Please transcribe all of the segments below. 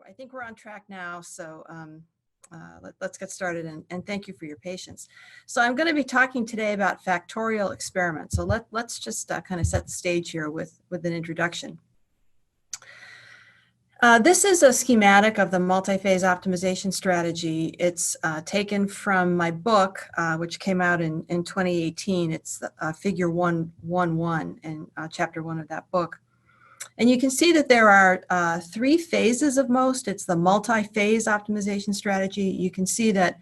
I think we're on track now, so let's get started, and thank you for your patience. So I'm going to be talking today about factorial experiments. So let's just kind of set the stage here with an introduction. This is a schematic of the multi-phase optimization strategy. It's taken from my book, which came out in 2018. It's figure 111 in chapter 1 of that book. And you can see that there are 3 phases of MOST. It's the multi-phase optimization strategy. You can see that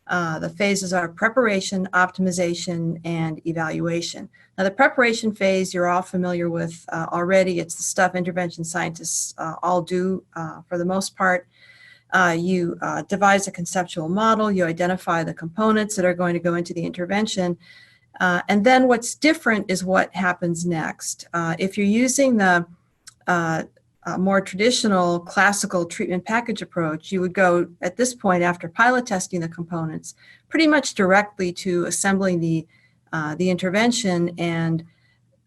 the phases are preparation, optimization, and evaluation. Now, the preparation phase you're all familiar with already. It's the stuff intervention scientists all do for the most part. You devise a conceptual model, you identify the components that are going to go into the intervention, and then what's different is what happens next. If you're using the more traditional classical treatment package approach, you would go at this point, after pilot testing the components, pretty much directly to assembling the intervention and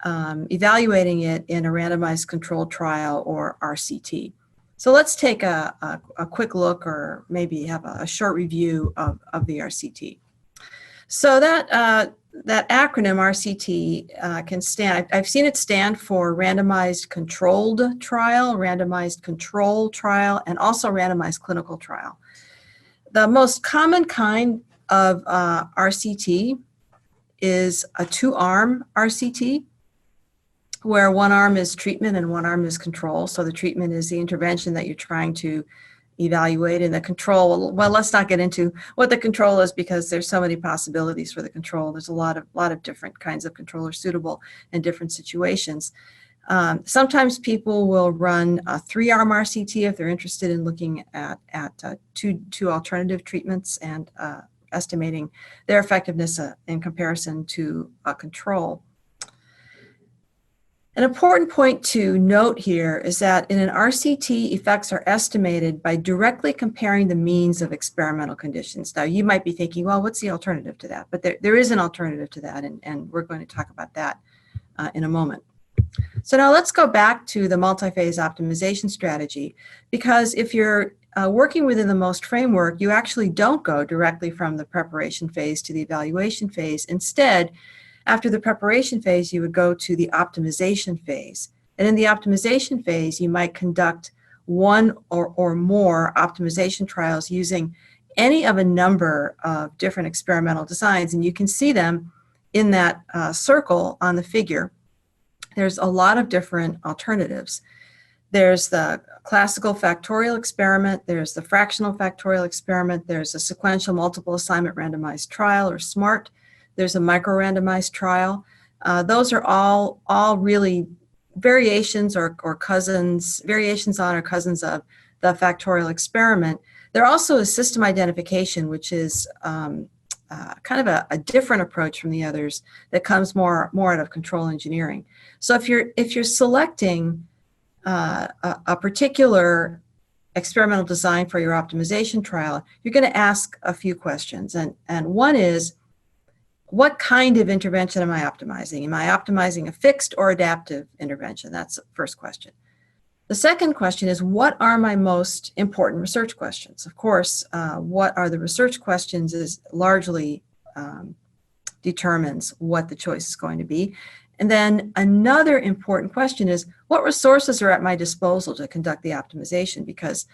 evaluating it in a randomized controlled trial or RCT. So let's take a quick look, or maybe have a short review of the RCT. So that acronym RCT can stand, I've seen it stand for randomized controlled trial, randomized control trial, and also randomized clinical trial. The most common kind of RCT is a 2-arm RCT, where one arm is treatment and one arm is control. So the treatment is the intervention that you're trying to evaluate, and the control, well, let's not get into what the control is, because there's so many possibilities for the control. There's a lot of different kinds of control are suitable in different situations. Sometimes people will run a 3-arm RCT if they're interested in looking at two alternative treatments and estimating their effectiveness in comparison to a control. An important point to note here is that in an RCT, effects are estimated by directly comparing the means of experimental conditions. Now, you might be thinking, well, what's the alternative to that? But there is an alternative to that, and we're going to talk about that in a moment. So now let's go back to the multi-phase optimization strategy, because if you're working within the MOST framework, you actually don't go directly from the preparation phase to the evaluation phase. Instead, after the preparation phase, you would go to the optimization phase. And in the optimization phase, you might conduct one or more optimization trials using any of a number of different experimental designs. And you can see them in that circle on the figure. There's a lot of different alternatives. There's the classical factorial experiment, there's the fractional factorial experiment, there's a sequential multiple assignment randomized trial, or SMART. There's a micro-randomized trial. Those are all really variations or cousins, variations on or cousins of the factorial experiment. There also is system identification, which is kind of a different approach from the others that comes more out of control engineering. So if you're selecting a particular experimental design for your optimization trial, you're going to ask a few questions, and one is, what kind of intervention am I optimizing? Am I optimizing a fixed or adaptive intervention? That's the first question. The second question is, what are my most important research questions? Of course, what are the research questions is largely determines what the choice is going to be. And then another important question is, what resources are at my disposal to conduct the optimization? Because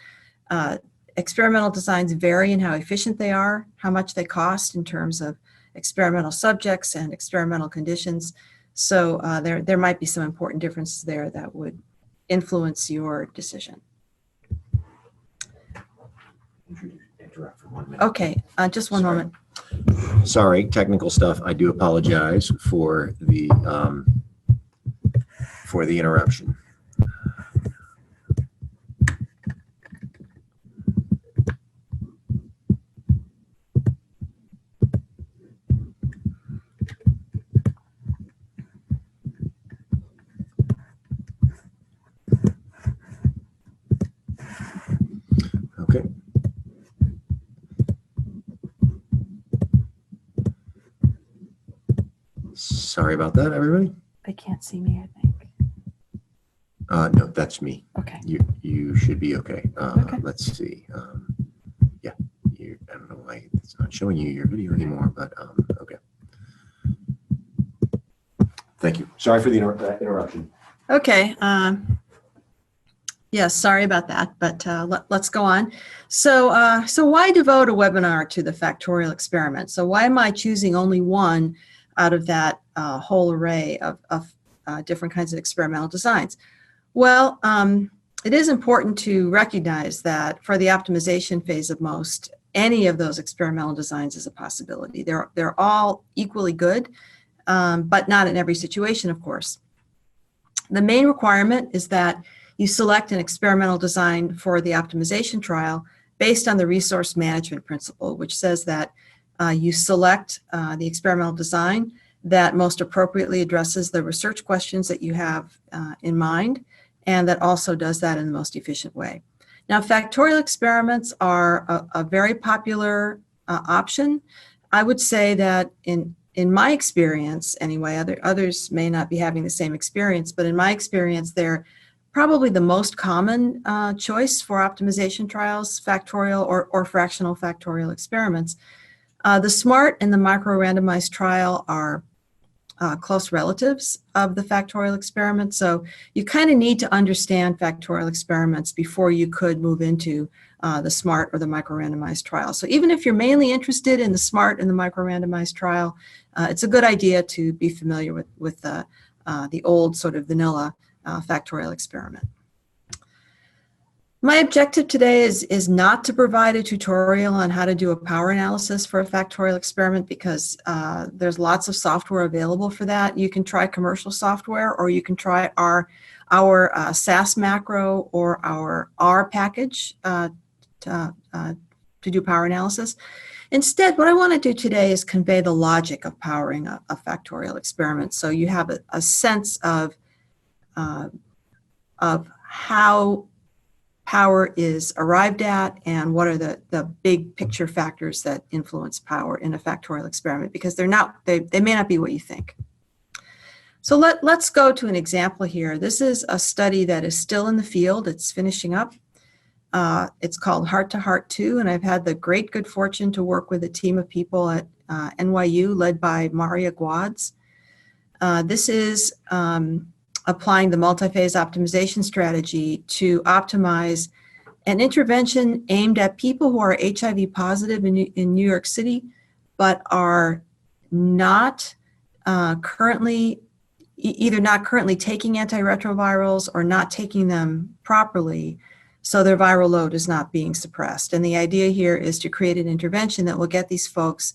experimental designs vary in how efficient they are, how much they cost in terms of experimental subjects and experimental conditions. So there might be some important differences there that would influence your decision. Interrupt for 1 minute. Okay, just one moment. Sorry, technical stuff. I do apologize for the interruption. Okay. Sorry about that, everybody. They can't see me, I think. No, that's me. Okay. You should be okay. Okay. Let's see. Yeah, I don't know why it's not showing you your video anymore, but okay. Thank you. Sorry for the interruption. Okay. Yes, sorry about that, but let's go on. So why devote a webinar to the factorial experiment? So why am I choosing only one out of that whole array of different kinds of experimental designs? Well, it is important to recognize that for the optimization phase of most, any of those experimental designs is a possibility. They're all equally good, but not in every situation, of course. The main requirement is that you select an experimental design for the optimization trial based on the resource management principle, which says that you select the experimental design that most appropriately addresses the research questions that you have in mind, and that also does that in the most efficient way. Now, factorial experiments are a very popular option. I would say that in my experience, anyway, others may not be having the same experience, but in my experience, they're probably the most common choice for optimization trials, factorial or fractional factorial experiments. The SMART and the micro-randomized trial are close relatives of the factorial experiment. So you kind of need to understand factorial experiments before you could move into the SMART or the micro-randomized trial. So even if you're mainly interested in the SMART and the micro-randomized trial, it's a good idea to be familiar with the old sort of vanilla factorial experiment. My objective today is not to provide a tutorial on how to do a power analysis for a factorial experiment, because there's lots of software available for that. You can try commercial software, or you can try our SAS macro or our R package to do power analysis. Instead, what I want to do today is convey the logic of powering a factorial experiment, so you have a sense of how power is arrived at and what are the big picture factors that influence power in a factorial experiment, because they may not be what you think. So let's go to an example here. This is a study that is still in the field. It's finishing up. It's called Heart to Heart 2, and I've had the great good fortune to work with a team of people at NYU led by Maria Guads. This is applying the multi-phase optimization strategy to optimize an intervention aimed at people who are HIV positive in New York City, but are not either not currently taking antiretrovirals or not taking them properly, so their viral load is not being suppressed. And the idea here is to create an intervention that will get these folks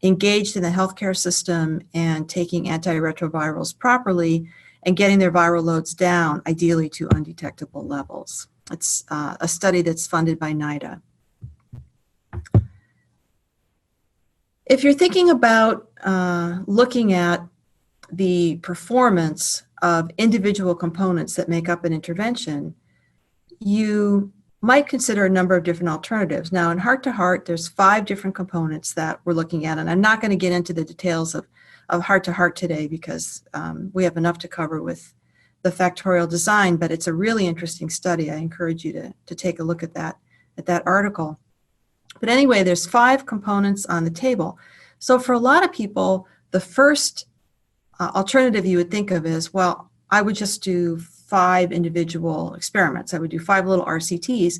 engaged in the healthcare system and taking antiretrovirals properly and getting their viral loads down, ideally to undetectable levels. It's a study that's funded by NIDA. If you're thinking about looking at the performance of individual components that make up an intervention, you might consider a number of different alternatives. Now, in Heart to Heart, there's 5 different components that we're looking at, and I'm not going to get into the details of Heart to Heart today, because we have enough to cover with the factorial design, but it's a really interesting study. I encourage you to take a look at that article. But anyway, there's 5 components on the table. So for a lot of people, the first alternative you would think of is, well, I would just do 5 individual experiments. I would do 5 little RCTs,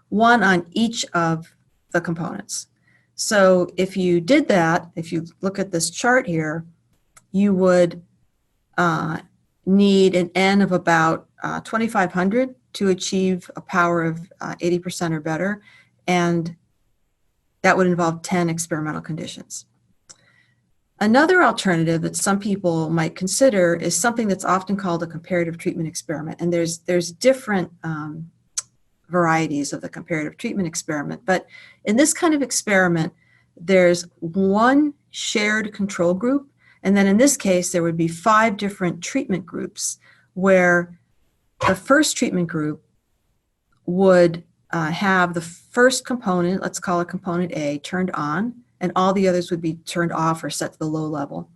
one on each of the components. So if you did that, if you look at this chart here, you would need an N of about 2,500 to achieve a power of 80% or better, and that would involve 10 experimental conditions. Another alternative that some people might consider is something that's often called a comparative treatment experiment, and there's different varieties of the comparative treatment experiment. But in this kind of experiment, there's one shared control group, and then in this case, there would be 5 different treatment groups, where the first treatment group would have the first component, let's call it component A, turned on, and all the others would be turned off or set to the low level.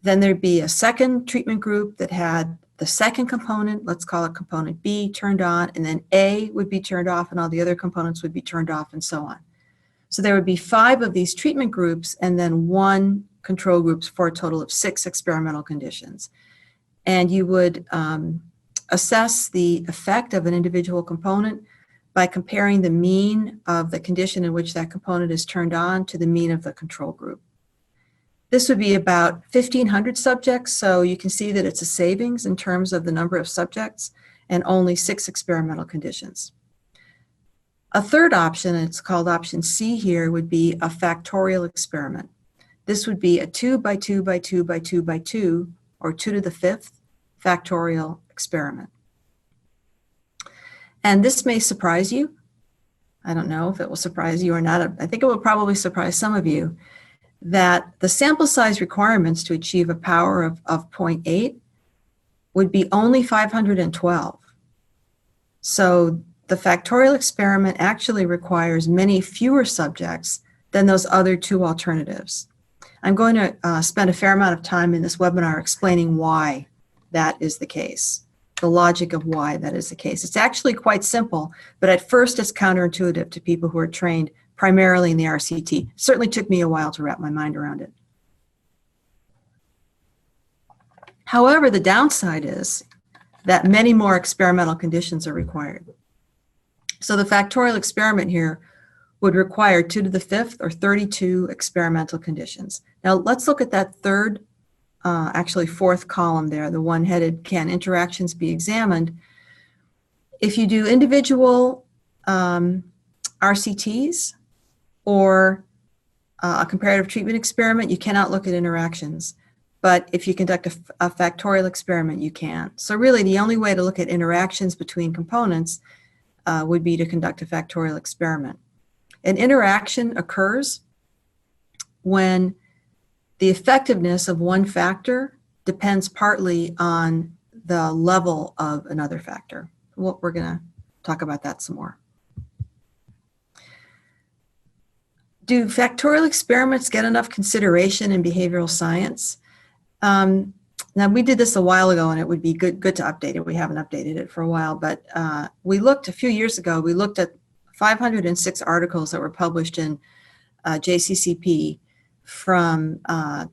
Then there'd be a second treatment group that had the second component, let's call it component B, turned on, and then A would be turned off, and all the other components would be turned off, and so on. So there would be 5 of these treatment groups and then 1 control groups for a total of 6 experimental conditions. And you would assess the effect of an individual component by comparing the mean of the condition in which that component is turned on to the mean of the control group. This would be about 1,500 subjects, so you can see that it's a savings in terms of the number of subjects and only 6 experimental conditions. A third option, and it's called option C here, would be a factorial experiment. This would be a 2 by 2 by 2 by 2 by 2, or 2 to the 5th factorial experiment. And this may surprise you. I don't know if it will surprise you or not. I think it will probably surprise some of you that the sample size requirements to achieve a power of 0.8 would be only 512. So the factorial experiment actually requires many fewer subjects than those other 2 alternatives. I'm going to spend a fair amount of time in this webinar explaining why that is the case, the logic of why that is the case. It's actually quite simple, but at first it's counterintuitive to people who are trained primarily in the RCT. It certainly took me a while to wrap my mind around it. However, the downside is that many more experimental conditions are required. So the factorial experiment here would require 2 to the 5th or 32 experimental conditions. Now let's look at that third, actually 4th column there, the one headed, can interactions be examined? If you do individual RCTs or a comparative treatment experiment, you cannot look at interactions. But if you conduct a factorial experiment, you can. So really the only way to look at interactions between components would be to conduct a factorial experiment. An interaction occurs when the effectiveness of one factor depends partly on the level of another factor. Well, we're going to talk about that some more. Do factorial experiments get enough consideration in behavioral science? Now, we did this a while ago, and it would be good to update it. We haven't updated it for a while, but we looked a few years ago, we looked at 506 articles that were published in JCCP from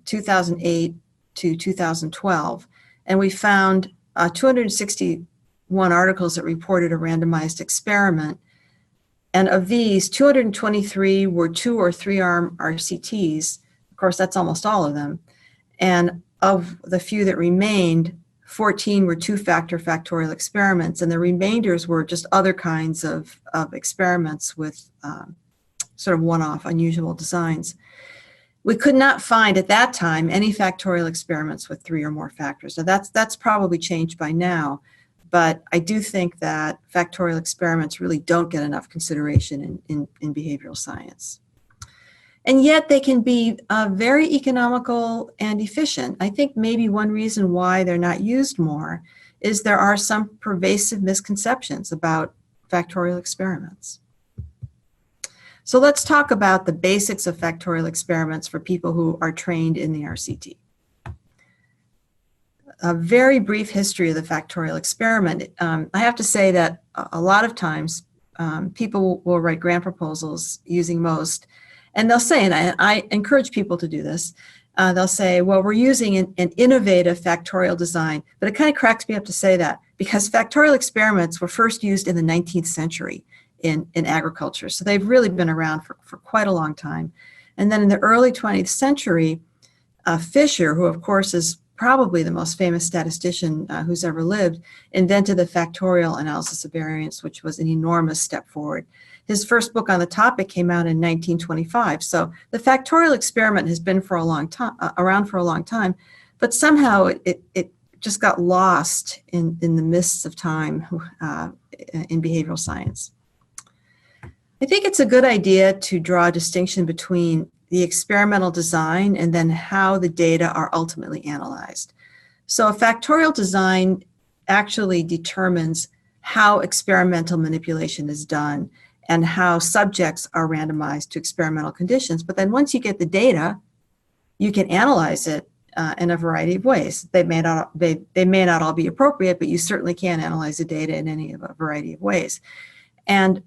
2008 to 2012, and we found 261 articles that reported a randomized experiment, and of these, 223 were 2 or 3 arm RCTs. Of course, that's almost all of them, and of the few that remained, 14 were 2-factor factorial experiments, and the remainders were just other kinds of experiments with sort of one-off unusual designs. We could not find at that time any factorial experiments with 3 or more factors. So that's probably changed by now, but I do think that factorial experiments really don't get enough consideration in behavioral science. And yet they can be very economical and efficient. I think maybe one reason why they're not used more is there are some pervasive misconceptions about factorial experiments. So let's talk about the basics of factorial experiments for people who are trained in the RCT. A very brief history of the factorial experiment. I have to say that a lot of times people will write grant proposals using MOST, and they'll say, and I encourage people to do this, they'll say, well, we're using an innovative factorial design, but it kind of cracks me up to say that because factorial experiments were first used in the 19th century in agriculture. So they've really been around for quite a long time. And then in the early 20th century, Fisher, who of course is probably the most famous statistician who's ever lived, invented the factorial analysis of variance, which was an enormous step forward. His first book on the topic came out in 1925. So the factorial experiment has been for a long time, around for a long time, but somehow it just got lost in the mists of time in behavioral science. I think it's a good idea to draw a distinction between the experimental design and then how the data are ultimately analyzed. So a factorial design actually determines how experimental manipulation is done and how subjects are randomized to experimental conditions. But then once you get the data, you can analyze it in a variety of ways. They may not all be appropriate, but you certainly can analyze the data in any of a variety of ways. And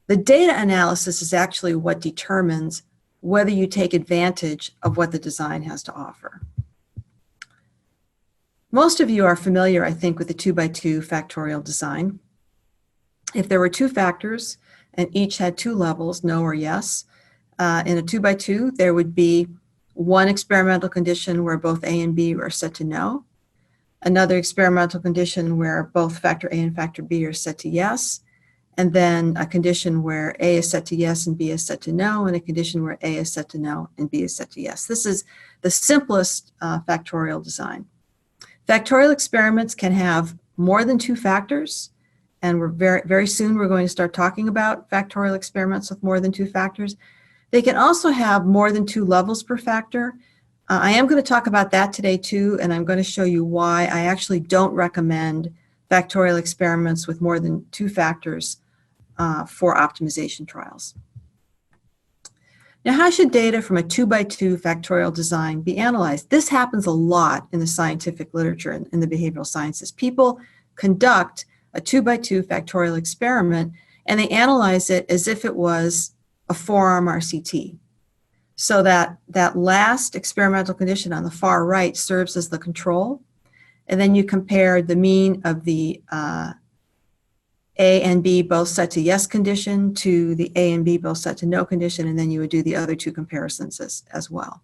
the data analysis is actually what determines whether you take advantage of what the design has to offer. Most of you are familiar, I think, with the 2x2 factorial design. If there were two factors and each had two levels, no or yes, in a 2x2, there would be one experimental condition where both A and B are set to no, another experimental condition where both factor A and factor B are set to yes, and then a condition where A is set to yes and B is set to no, and a condition where A is set to no and B is set to yes. This is the simplest factorial design. Factorial experiments can have more than two factors, and very soon we're going to start talking about factorial experiments with more than two factors. They can also have more than two levels per factor. I am going to talk about that today too, and I'm going to show you why I actually don't recommend factorial experiments with more than two factors for optimization trials. Now, how should data from a 2x2 factorial design be analyzed? This happens a lot in the scientific literature and in the behavioral sciences. People conduct a 2x2 factorial experiment and they analyze it as if it was a 4-arm RCT. So that last experimental condition on the far right serves as the control. And then you compare the mean of the A and B both set to yes condition to the A and B both set to no condition, and then you would do the other two comparisons as well.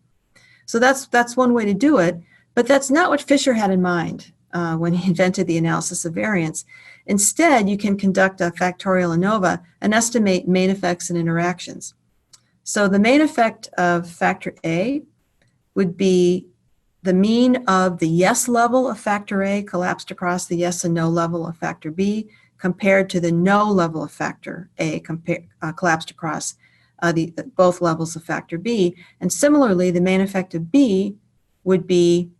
So that's one way to do it, but that's not what Fisher had in mind when he invented the analysis of variance. Instead, you can conduct a factorial ANOVA and estimate main effects and interactions. So the main effect of factor A would be the mean of the yes level of factor A collapsed across the yes and no level of factor B compared to the no level of factor A collapsed across both levels of factor B. And similarly, the main effect of B would be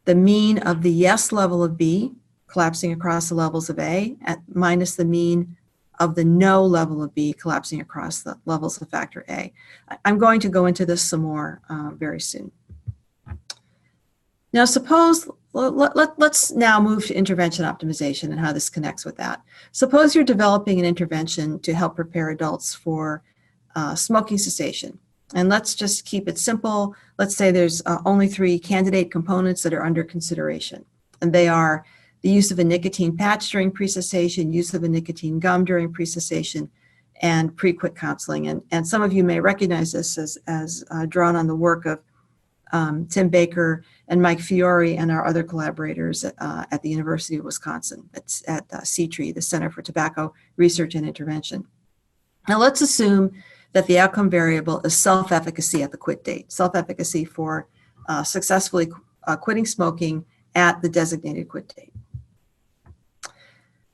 the mean of the yes level of B collapsing across the levels of A minus the mean of the no level of B collapsing across the levels of factor A. I'm going to go into this some more very soon. Now suppose, let's now move to intervention optimization and how this connects with that. Suppose you're developing an intervention to help prepare adults for smoking cessation. And let's just keep it simple. Let's say there's only 3 candidate components that are under consideration. And they are the use of a nicotine patch during pre-cessation, use of a nicotine gum during pre-cessation, and pre-quit counseling. And some of you may recognize this as drawn on the work of Tim Baker and Mike Fiore and our other collaborators at the University of Wisconsin. It's at CTRI, the Center for Tobacco Research and Intervention. Now let's assume that the outcome variable is self-efficacy at the quit date, self-efficacy for successfully quitting smoking at the designated quit date.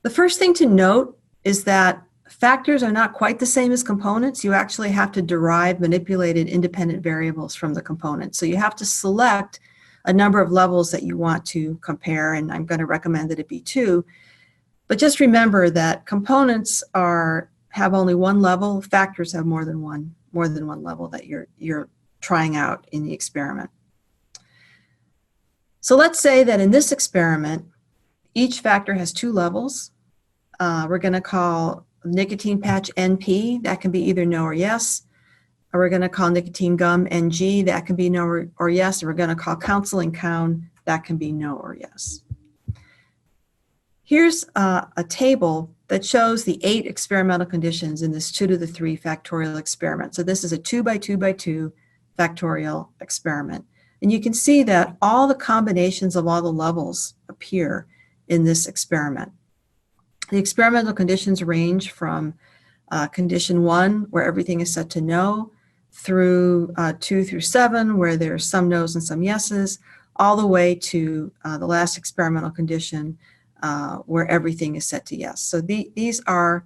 The first thing to note is that factors are not quite the same as components. You actually have to derive manipulated independent variables from the components. So you have to select a number of levels that you want to compare, and I'm going to recommend that it be 2. But just remember that components have only one level, factors have more than one level that you're trying out in the experiment. So let's say that in this experiment, each factor has 2 levels. We're going to call nicotine patch NP, that can be either no or yes. Or we're going to call nicotine gum NG, that can be no or yes. Or we're going to call counseling COUN, that can be no or yes. Here's a table that shows the 8 experimental conditions in this 2 to the 3 factorial experiment. So this is a 2 by 2 by 2 factorial experiment. And you can see that all the combinations of all the levels appear in this experiment. The experimental conditions range from condition 1, where everything is set to no, through 2 through 7, where there's some no's and some yeses, all the way to the last experimental condition, where everything is set to yes. So these are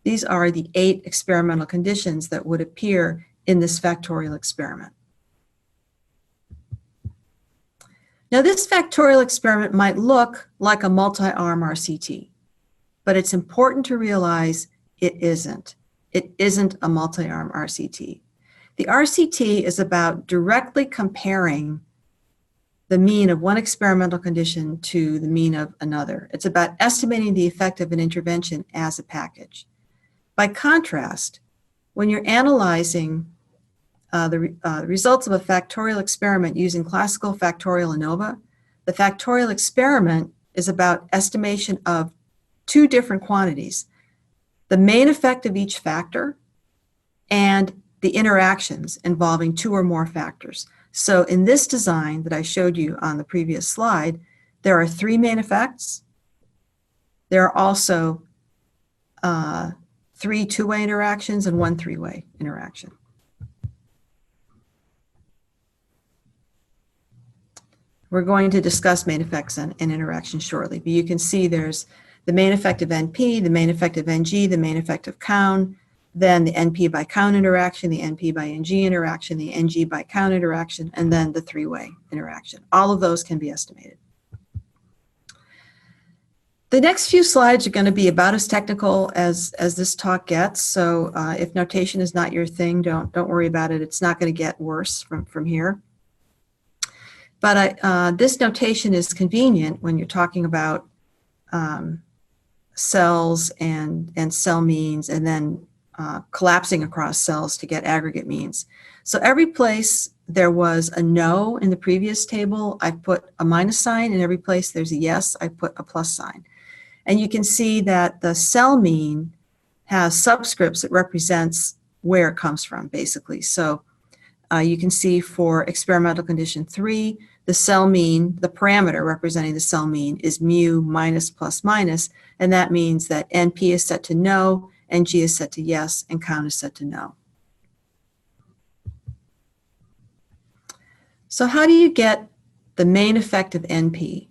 the 8 experimental conditions that would appear in this factorial experiment. Now this factorial experiment might look like a multi-arm RCT, but it's important to realize it isn't. It isn't a multi-arm RCT. The RCT is about directly comparing the mean of one experimental condition to the mean of another. It's about estimating the effect of an intervention as a package. By contrast, when you're analyzing the results of a factorial experiment using classical factorial ANOVA, the factorial experiment is about estimation of two different quantities, the main effect of each factor and the interactions involving two or more factors. So in this design that I showed you on the previous slide, there are three main effects. There are also three two-way interactions and one three-way interaction. We're going to discuss main effects and interactions shortly, but you can see there's the main effect of NP, the main effect of NG, the main effect of count, then the NP by count interaction, the NP by NG interaction, the NG by count interaction, and then the three-way interaction. All of those can be estimated. The next few slides are going to be about as technical as this talk gets, so if notation is not your thing, don't worry about it. It's not going to get worse from here. But this notation is convenient when you're talking about cells and cell means, and then collapsing across cells to get aggregate means. So every place there was a no in the previous table, I put a minus sign, and every place there's a yes, I put a plus sign. And you can see that the cell mean has subscripts that represents where it comes from, basically. So you can see for experimental condition 3, the cell mean, the parameter representing the cell mean is mu minus plus minus, and that means that NP is set to no, NG is set to yes, and count is set to no. So how do you get the main effect of NP?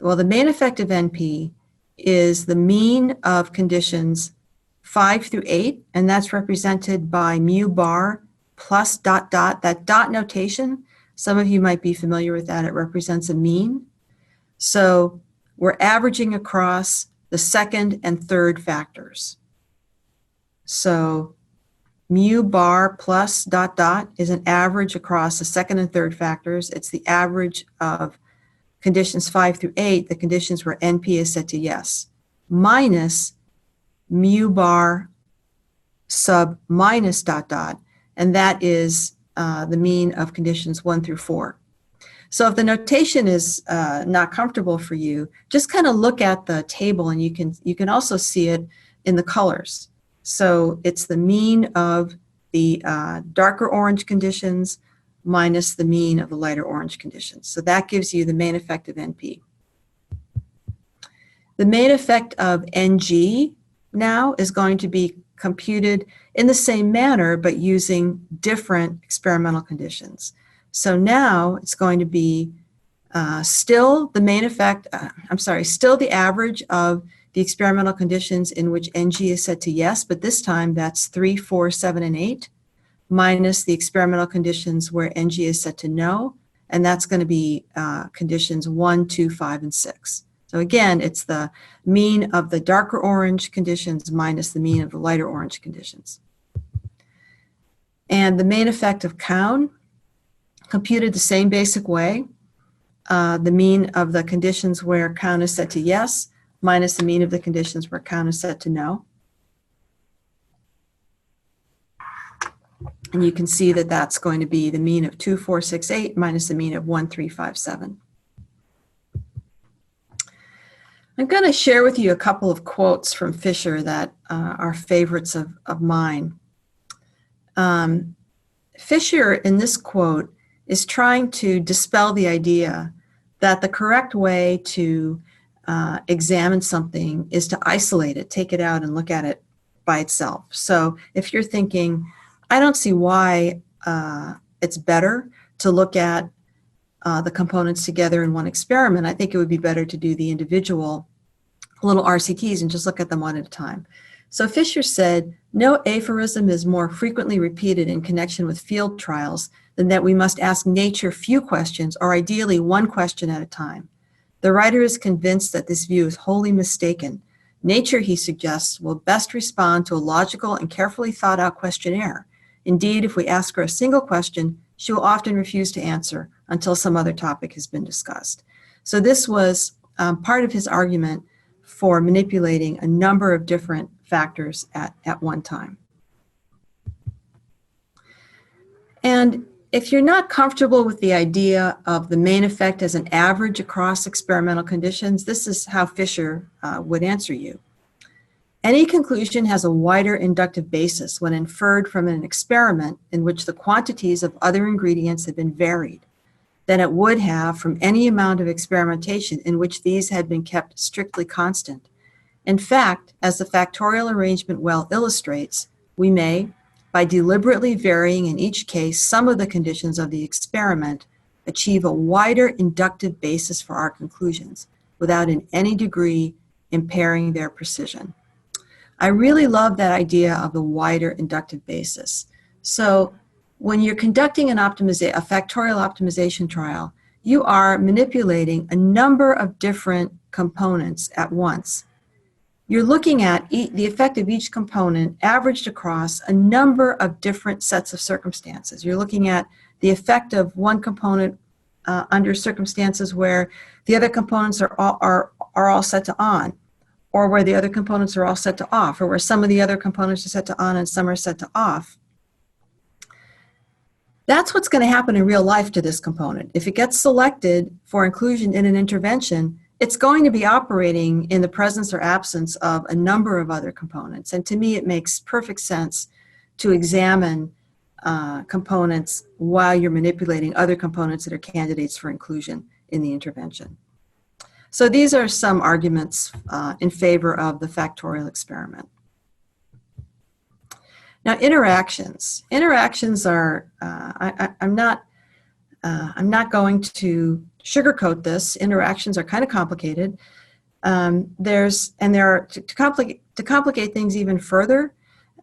Well, the main effect of NP is the mean of conditions 5 through 8, and that's represented by mu bar plus dot dot. That dot notation, some of you might be familiar with that. It represents a mean. So we're averaging across the second and third factors. So mu bar plus dot dot is an average across the second and third factors. It's the average of conditions 5 through 8, the conditions where NP is set to yes, minus mu bar sub minus dot dot, and that is the mean of conditions 1 through 4. So if the notation is not comfortable for you, just kind of look at the table, and you can also see it in the colors. So it's the mean of the darker orange conditions minus the mean of the lighter orange conditions. So that gives you the main effect of NP. The main effect of NG now is going to be computed in the same manner, but using different experimental conditions. So now it's going to be still the main effect, still the average of the experimental conditions in which NG is set to yes, but this time that's 3, 4, 7, and 8, minus the experimental conditions where NG is set to no, and that's going to be conditions 1, 2, 5, and 6. So again, it's the mean of the darker orange conditions minus the mean of the lighter orange conditions. And the main effect of count, computed the same basic way, the mean of the conditions where count is set to yes minus the mean of the conditions where count is set to no. And you can see that that's going to be the mean of 2, 4, 6, 8 minus the mean of 1, 3, 5, 7. I'm going to share with you a couple of quotes from Fisher that are favorites of mine. Fisher, in this quote, is trying to dispel the idea that the correct way to examine something is to isolate it, take it out and look at it by itself. So if you're thinking, I don't see why it's better to look at the components together in one experiment, I think it would be better to do the individual little RCTs and just look at them one at a time. So Fisher said, no aphorism is more frequently repeated in connection with field trials than that we must ask nature few questions, or ideally one question at a time. The writer is convinced that this view is wholly mistaken. Nature, he suggests, will best respond to a logical and carefully thought out questionnaire. Indeed, if we ask her a single question, she will often refuse to answer until some other topic has been discussed. So this was part of his argument for manipulating a number of different factors at one time. And if you're not comfortable with the idea of the main effect as an average across experimental conditions, this is how Fisher would answer you. Any conclusion has a wider inductive basis when inferred from an experiment in which the quantities of other ingredients have been varied than it would have from any amount of experimentation in which these had been kept strictly constant. In fact, as the factorial arrangement well illustrates, we may, by deliberately varying in each case some of the conditions of the experiment, achieve a wider inductive basis for our conclusions without in any degree impairing their precision. I really love that idea of the wider inductive basis. So when you're conducting a factorial optimization trial, you are manipulating a number of different components at once. You're looking at the effect of each component averaged across a number of different sets of circumstances. You're looking at the effect of one component under circumstances where the other components are all set to on, or where the other components are all set to off, or where some of the other components are set to on and some are set to off. That's what's going to happen in real life to this component. If it gets selected for inclusion in an intervention, it's going to be operating in the presence or absence of a number of other components. And to me, it makes perfect sense to examine components while you're manipulating other components that are candidates for inclusion in the intervention. So these are some arguments in favor of the factorial experiment. Now, interactions. Interactions are, I'm not going to sugarcoat this. Interactions are kind of complicated. To complicate things even further,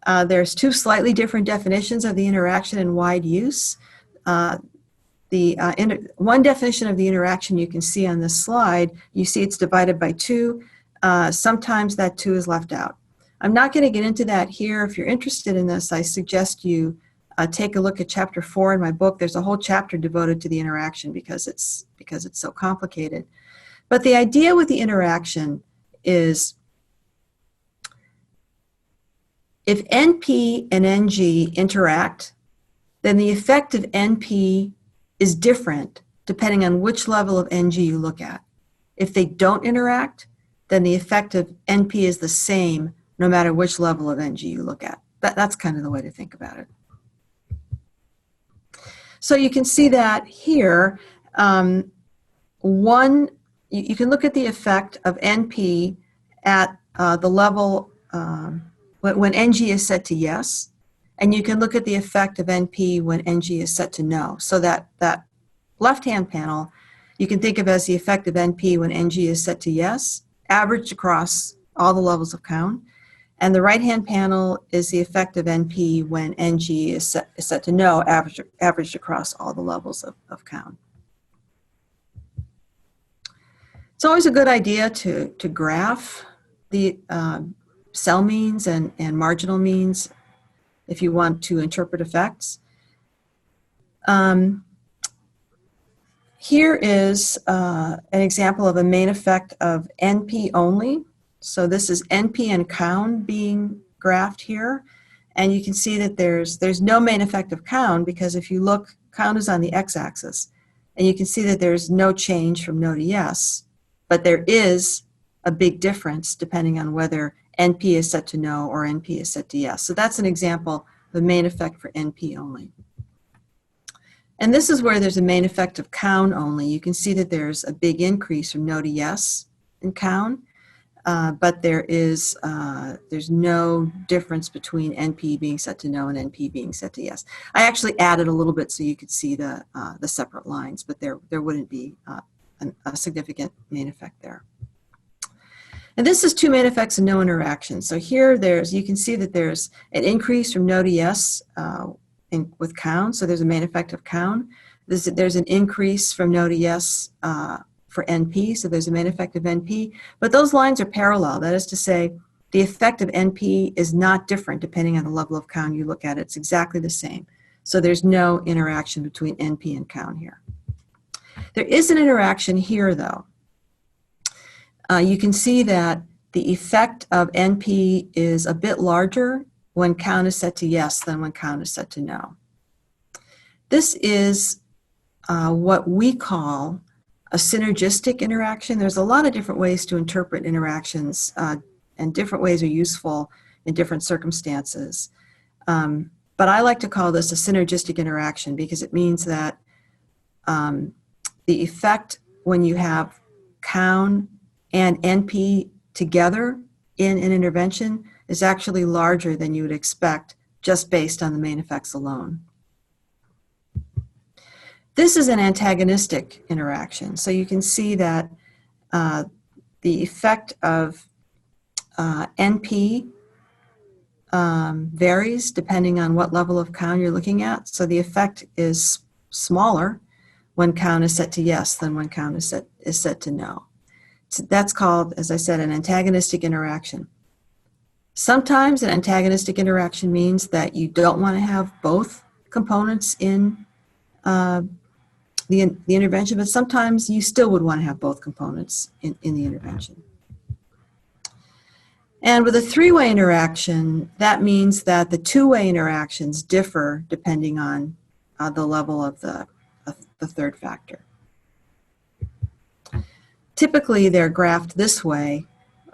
there's two slightly different definitions of the interaction in wide use. One definition of the interaction you can see on this slide, you see it's divided by 2. Sometimes that 2 is left out. I'm not going to get into that here. If you're interested in this, I suggest you take a look at chapter 4 in my book. There's a whole chapter devoted to the interaction because it's so complicated. But the idea with the interaction is if NP and NG interact, then the effect of NP is different depending on which level of NG you look at. If they don't interact, then the effect of NP is the same no matter which level of NG you look at. That's kind of the way to think about it. So you can see that here, you can look at the effect of NP at the level when NG is set to yes, and you can look at the effect of NP when NG is set to no. So that left-hand panel, you can think of as the effect of NP when NG is set to yes, averaged across all the levels of count. And the right-hand panel is the effect of NP when NG is set to no, averaged across all the levels of count. It's always a good idea to graph the cell means and marginal means if you want to interpret effects. Here is an example of a main effect of NP only. So this is NP and COUN being graphed here. And you can see that there's no main effect of COUN because if you look, COUN is on the x-axis. And you can see that there's no change from no to yes, but there is a big difference depending on whether NP is set to no or NP is set to yes. So that's an example of a main effect for NP only. And this is where there's a main effect of COUN only. You can see that there's a big increase from no to yes in COUN. But there's no difference between NP being set to no and NP being set to yes. I actually added a little bit so you could see the separate lines, but there wouldn't be a significant main effect there. And this is two main effects of no interaction. So here you can see that there's an increase from no to yes with COUN. So there's a main effect of COUN. There's an increase from no to yes for NP, so there's a main effect of NP, but those lines are parallel. That is to say, the effect of NP is not different depending on the level of count you look at. It's exactly the same. So there's no interaction between NP and count here. There is an interaction here, though. You can see that the effect of NP is a bit larger when count is set to yes than when count is set to no. This is what we call a synergistic interaction. There's a lot of different ways to interpret interactions, and different ways are useful in different circumstances. But I like to call this a synergistic interaction because it means that the effect when you have count and NP together in an intervention is actually larger than you would expect just based on the main effects alone. This is an antagonistic interaction. So you can see that the effect of NP varies depending on what level of count you're looking at. So the effect is smaller when count is set to yes than when count is set to no. So that's called, as I said, an antagonistic interaction. Sometimes an antagonistic interaction means that you don't want to have both components in the intervention, but sometimes you still would want to have both components in the intervention. And with a three-way interaction, that means that the two-way interactions differ depending on the level of the third factor. Typically, they're graphed this way.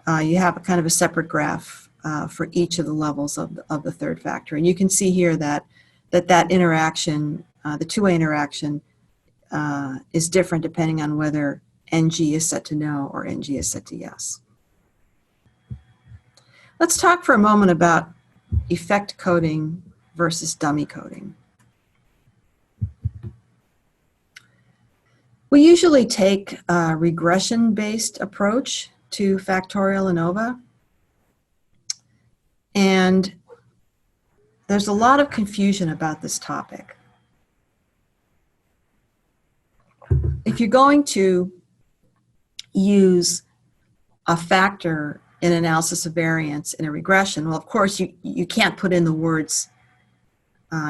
You have a kind of a separate graph for each of the levels of the third factor. And you can see here that interaction, the two-way interaction, is different depending on whether NG is set to no or NG is set to yes. Let's talk for a moment about effect coding versus dummy coding. We usually take a regression-based approach to factorial ANOVA, and there's a lot of confusion about this topic. If you're going to use a factor in analysis of variance in a regression, well, of course, you can't put in the words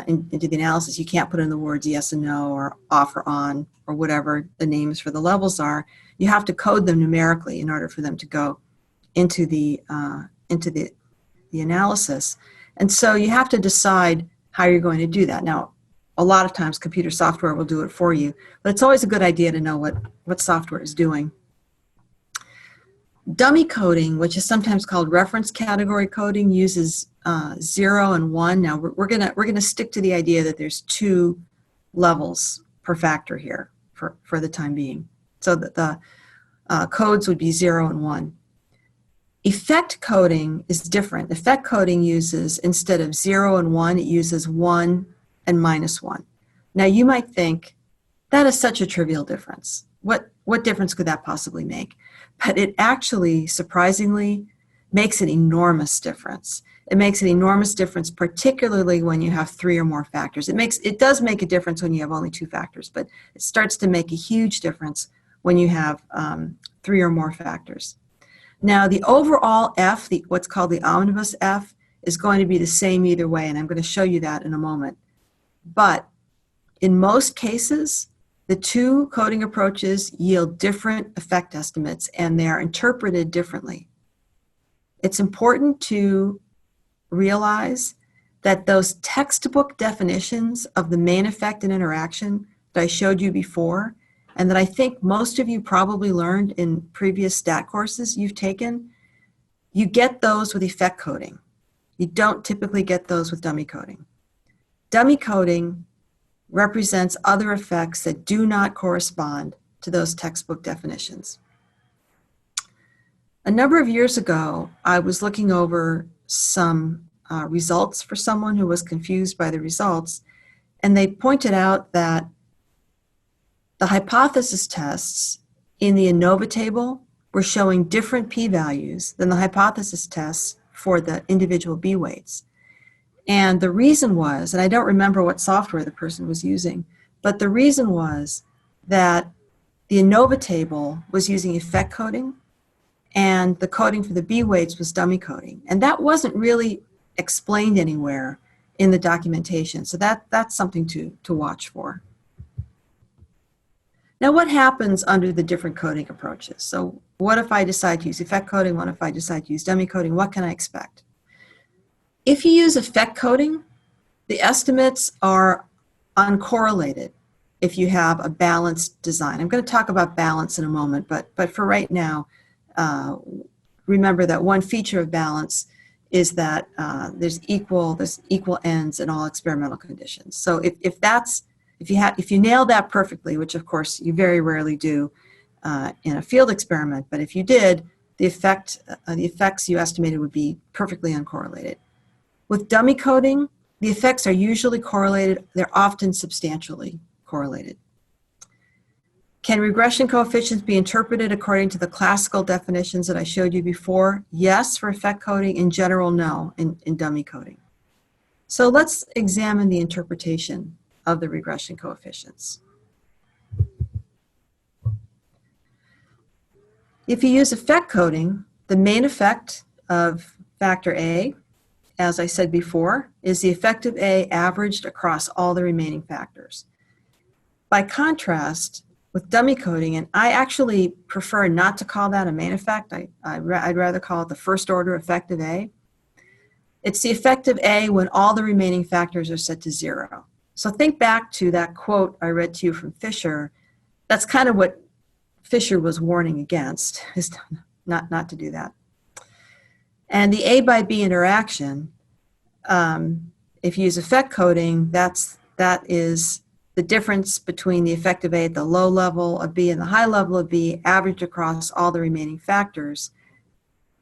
into the analysis. You can't put in the words yes and no or off or on or whatever the names for the levels are. You have to code them numerically in order for them to go into the analysis. And so you have to decide how you're going to do that. Now, a lot of times computer software will do it for you, but it's always a good idea to know what software is doing. Dummy coding, which is sometimes called reference category coding, uses 0 and 1. Now we're gonna stick to the idea that there's two levels per factor here for the time being, so that the codes would be 0 and 1. Effect coding is different. Effect coding uses, instead of 0 and 1, it uses 1 and -1. Now you might think that is such a trivial difference. What difference could that possibly make? But it actually, surprisingly, makes an enormous difference. It makes an enormous difference, particularly when you have 3 or more factors. It does make a difference when you have only 2 factors, but it starts to make a huge difference when you have 3 or more factors. Now, the overall F, what's called the omnibus F, is going to be the same either way, and I'm going to show you that in a moment. But in most cases, the two coding approaches yield different effect estimates, and they are interpreted differently. It's important to realize that those textbook definitions of the main effect and interaction that I showed you before, and that I think most of you probably learned in previous stat courses you've taken, you get those with effect coding. You don't typically get those with dummy coding. Dummy coding represents other effects that do not correspond to those textbook definitions. A number of years ago, I was looking over some results for someone who was confused by the results, and they pointed out that the hypothesis tests in the ANOVA table were showing different p-values than the hypothesis tests for the individual b-weights. And the reason was, and I don't remember what software the person was using, but the reason was that the ANOVA table was using effect coding, and the coding for the B weights was dummy coding. And that wasn't really explained anywhere in the documentation. So that's something to watch for. Now, what happens under the different coding approaches? So what if I decide to use effect coding? What if I decide to use dummy coding? What can I expect? If you use effect coding, the estimates are uncorrelated if you have a balanced design. I'm going to talk about balance in a moment, but for right now, remember that one feature of balance is that there's equal ends in all experimental conditions. So if you nail that perfectly, which of course you very rarely do in a field experiment, but if you did, the effects you estimated would be perfectly uncorrelated. With dummy coding, the effects are usually correlated. They're often substantially correlated. Can regression coefficients be interpreted according to the classical definitions that I showed you before? Yes, for effect coding. In general, no, in dummy coding. So let's examine the interpretation of the regression coefficients. If you use effect coding, the main effect of factor A, as I said before, is the effective A averaged across all the remaining factors. By contrast, with dummy coding, and I actually prefer not to call that a main effect, I'd rather call it the first order effective A. It's the effective A when all the remaining factors are set to 0. So think back to that quote I read to you from Fisher. That's kind of what Fisher was warning against, is not to do that. And the A by B interaction, if you use effect coding, that is the difference between the effective A at the low level of B and the high level of B averaged across all the remaining factors.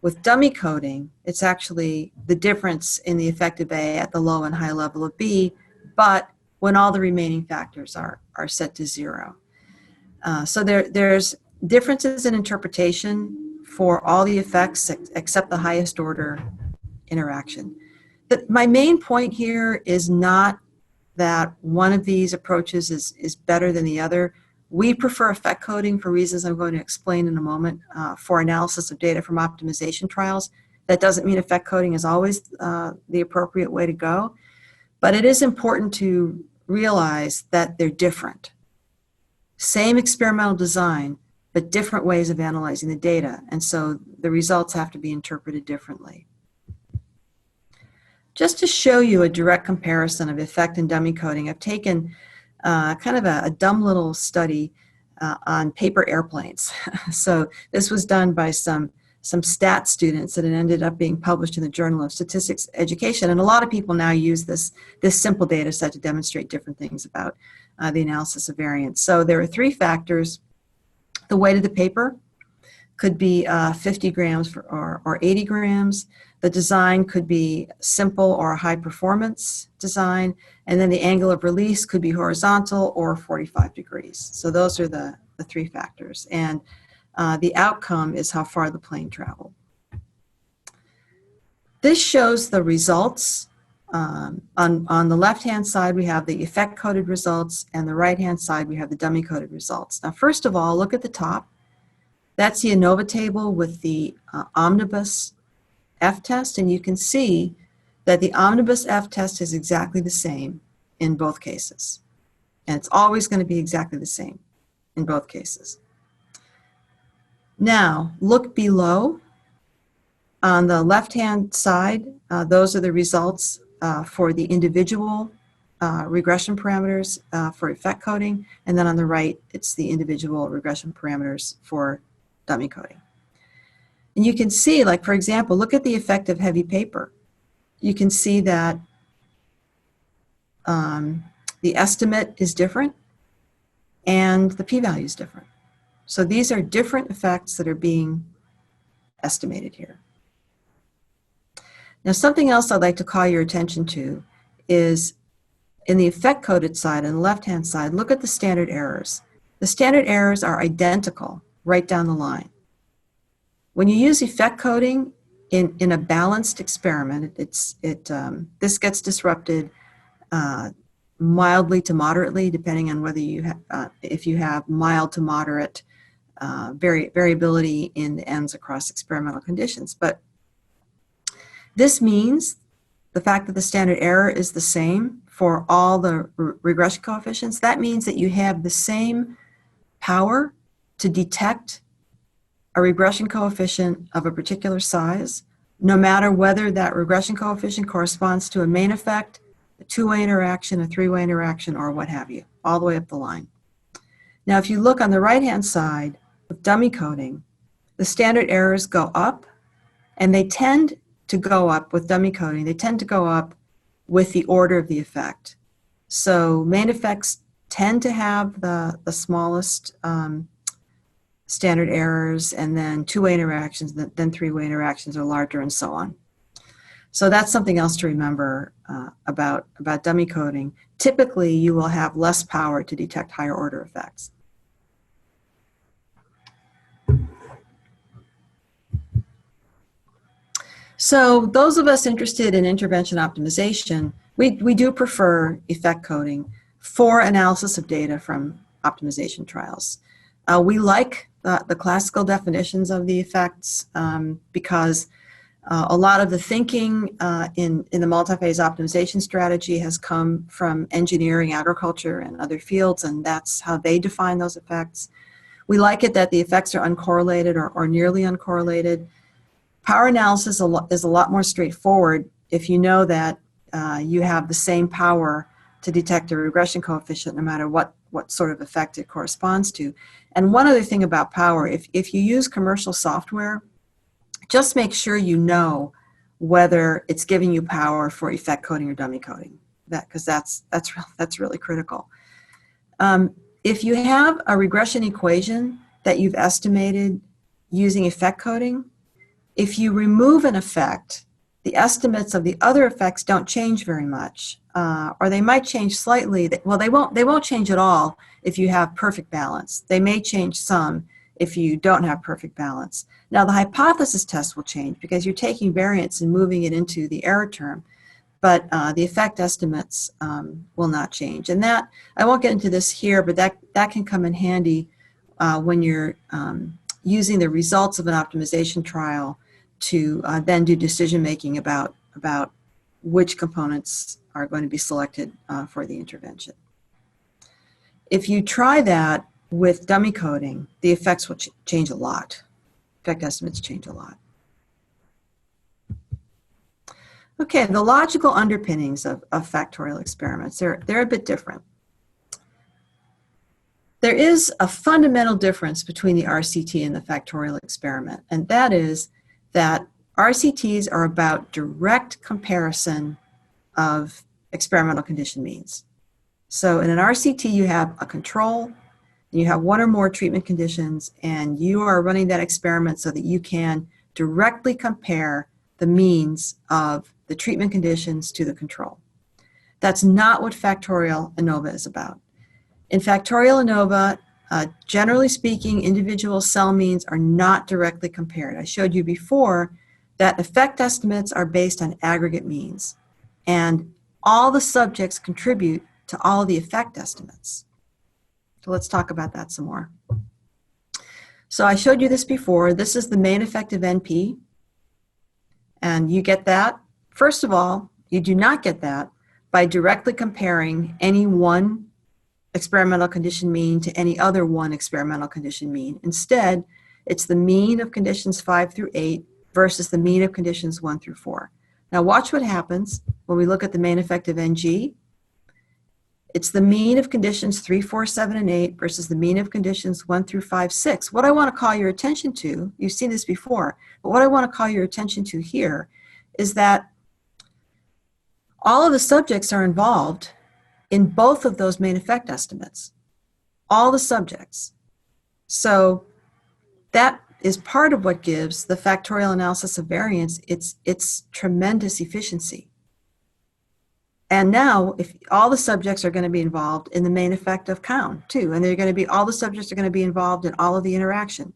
With dummy coding, it's actually the difference in the effective A at the low and high level of B, but when all the remaining factors are set to 0. So there's differences in interpretation for all the effects except the highest order interaction. But my main point here is not that one of these approaches is better than the other. We prefer effect coding for reasons I'm going to explain in a moment for analysis of data from optimization trials. That doesn't mean effect coding is always the appropriate way to go, but it is important to realize that they're different. Same experimental design, but different ways of analyzing the data, and so the results have to be interpreted differently. Just to show you a direct comparison of effect and dummy coding, I've taken kind of a dumb little study on paper airplanes. So this was done by some stat students, and it ended up being published in the Journal of Statistics Education. And a lot of people now use this simple data set to demonstrate different things about the analysis of variance. So there are 3 factors. The weight of the paper could be 50 grams or 80 grams. The design could be simple or a high performance design. And then the angle of release could be horizontal or 45 degrees. So those are the 3 factors. And the outcome is how far the plane traveled. This shows the results. On the left-hand side, we have the effect-coded results, and the right-hand side, we have the dummy-coded results. Now, first of all, look at the top. That's the ANOVA table with the omnibus F-test, and you can see that the omnibus F-test is exactly the same in both cases. And it's always going to be exactly the same in both cases. Now, look below. On the left-hand side, those are the results for the individual regression parameters for effect coding, and then on the right, it's the individual regression parameters for dummy coding. And you can see, like, for example, look at the effect of heavy paper. You can see that the estimate is different and the p-value is different. So these are different effects that are being estimated here. Now, something else I'd like to call your attention to is in the effect-coded side, on the left-hand side, look at the standard errors. The standard errors are identical right down the line. When you use effect coding in a balanced experiment, this gets disrupted mildly to moderately, depending on whether you if you have mild to moderate variability in the ends across experimental conditions. But this means the fact that the standard error is the same for all the regression coefficients, that means that you have the same power to detect a regression coefficient of a particular size, no matter whether that regression coefficient corresponds to a main effect, a two-way interaction, a three-way interaction, or what have you, all the way up the line. Now, if you look on the right-hand side with dummy coding, the standard errors go up, and they tend to go up with dummy coding. They tend to go up with the order of the effect. So main effects tend to have the smallest standard errors, and then two-way interactions, then three-way interactions are larger, and so on. So that's something else to remember about dummy coding. Typically, you will have less power to detect higher order effects. So those of us interested in intervention optimization, we do prefer effect coding for analysis of data from optimization trials. We like the classical definitions of the effects because a lot of the thinking in the multi-phase optimization strategy has come from engineering, agriculture, and other fields, and that's how they define those effects. We like it that the effects are uncorrelated or nearly uncorrelated. Power analysis is a lot more straightforward if you know that you have the same power to detect a regression coefficient no matter what sort of effect it corresponds to. And one other thing about power, if you use commercial software, just make sure you know whether it's giving you power for effect coding or dummy coding, because that's really critical. If you have a regression equation that you've estimated using effect coding, if you remove an effect, the estimates of the other effects don't change very much, or they might change slightly. Well, they won't change at all if you have perfect balance. They may change some if you don't have perfect balance. Now, the hypothesis test will change because you're taking variance and moving it into the error term, but the effect estimates will not change. And that, I won't get into this here, but that can come in handy when you're using the results of an optimization trial to then do decision-making about which components are going to be selected for the intervention. If you try that with dummy coding, the effects will change a lot. Effect estimates change a lot. Okay, the logical underpinnings of factorial experiments, they're a bit different. There is a fundamental difference between the RCT and the factorial experiment, and that is that RCTs are about direct comparison of experimental condition means. So in an RCT, you have a control, you have one or more treatment conditions, and you are running that experiment so that you can directly compare the means of the treatment conditions to the control. That's not what factorial ANOVA is about. In factorial ANOVA, generally speaking, individual cell means are not directly compared. I showed you before that effect estimates are based on aggregate means, and all the subjects contribute to all the effect estimates. So let's talk about that some more. So I showed you this before. This is the main effective NP, and you get that. First of all, you do not get that by directly comparing any one experimental condition mean to any other one experimental condition mean. Instead, it's the mean of conditions 5 through 8 versus the mean of conditions 1 through 4. Now watch what happens when we look at the main effective NG. It's the mean of conditions 3, 4, 7, and 8 versus the mean of conditions 1 through 5, 6. What I want to call your attention to, you've seen this before, but what I want to call your attention to here is that all of the subjects are involved in both of those main effect estimates. All the subjects. So that is part of what gives the factorial analysis of variance its tremendous efficiency. And now, if all the subjects are going to be involved in the main effect of count too, and all the subjects are going to be involved in all of the interaction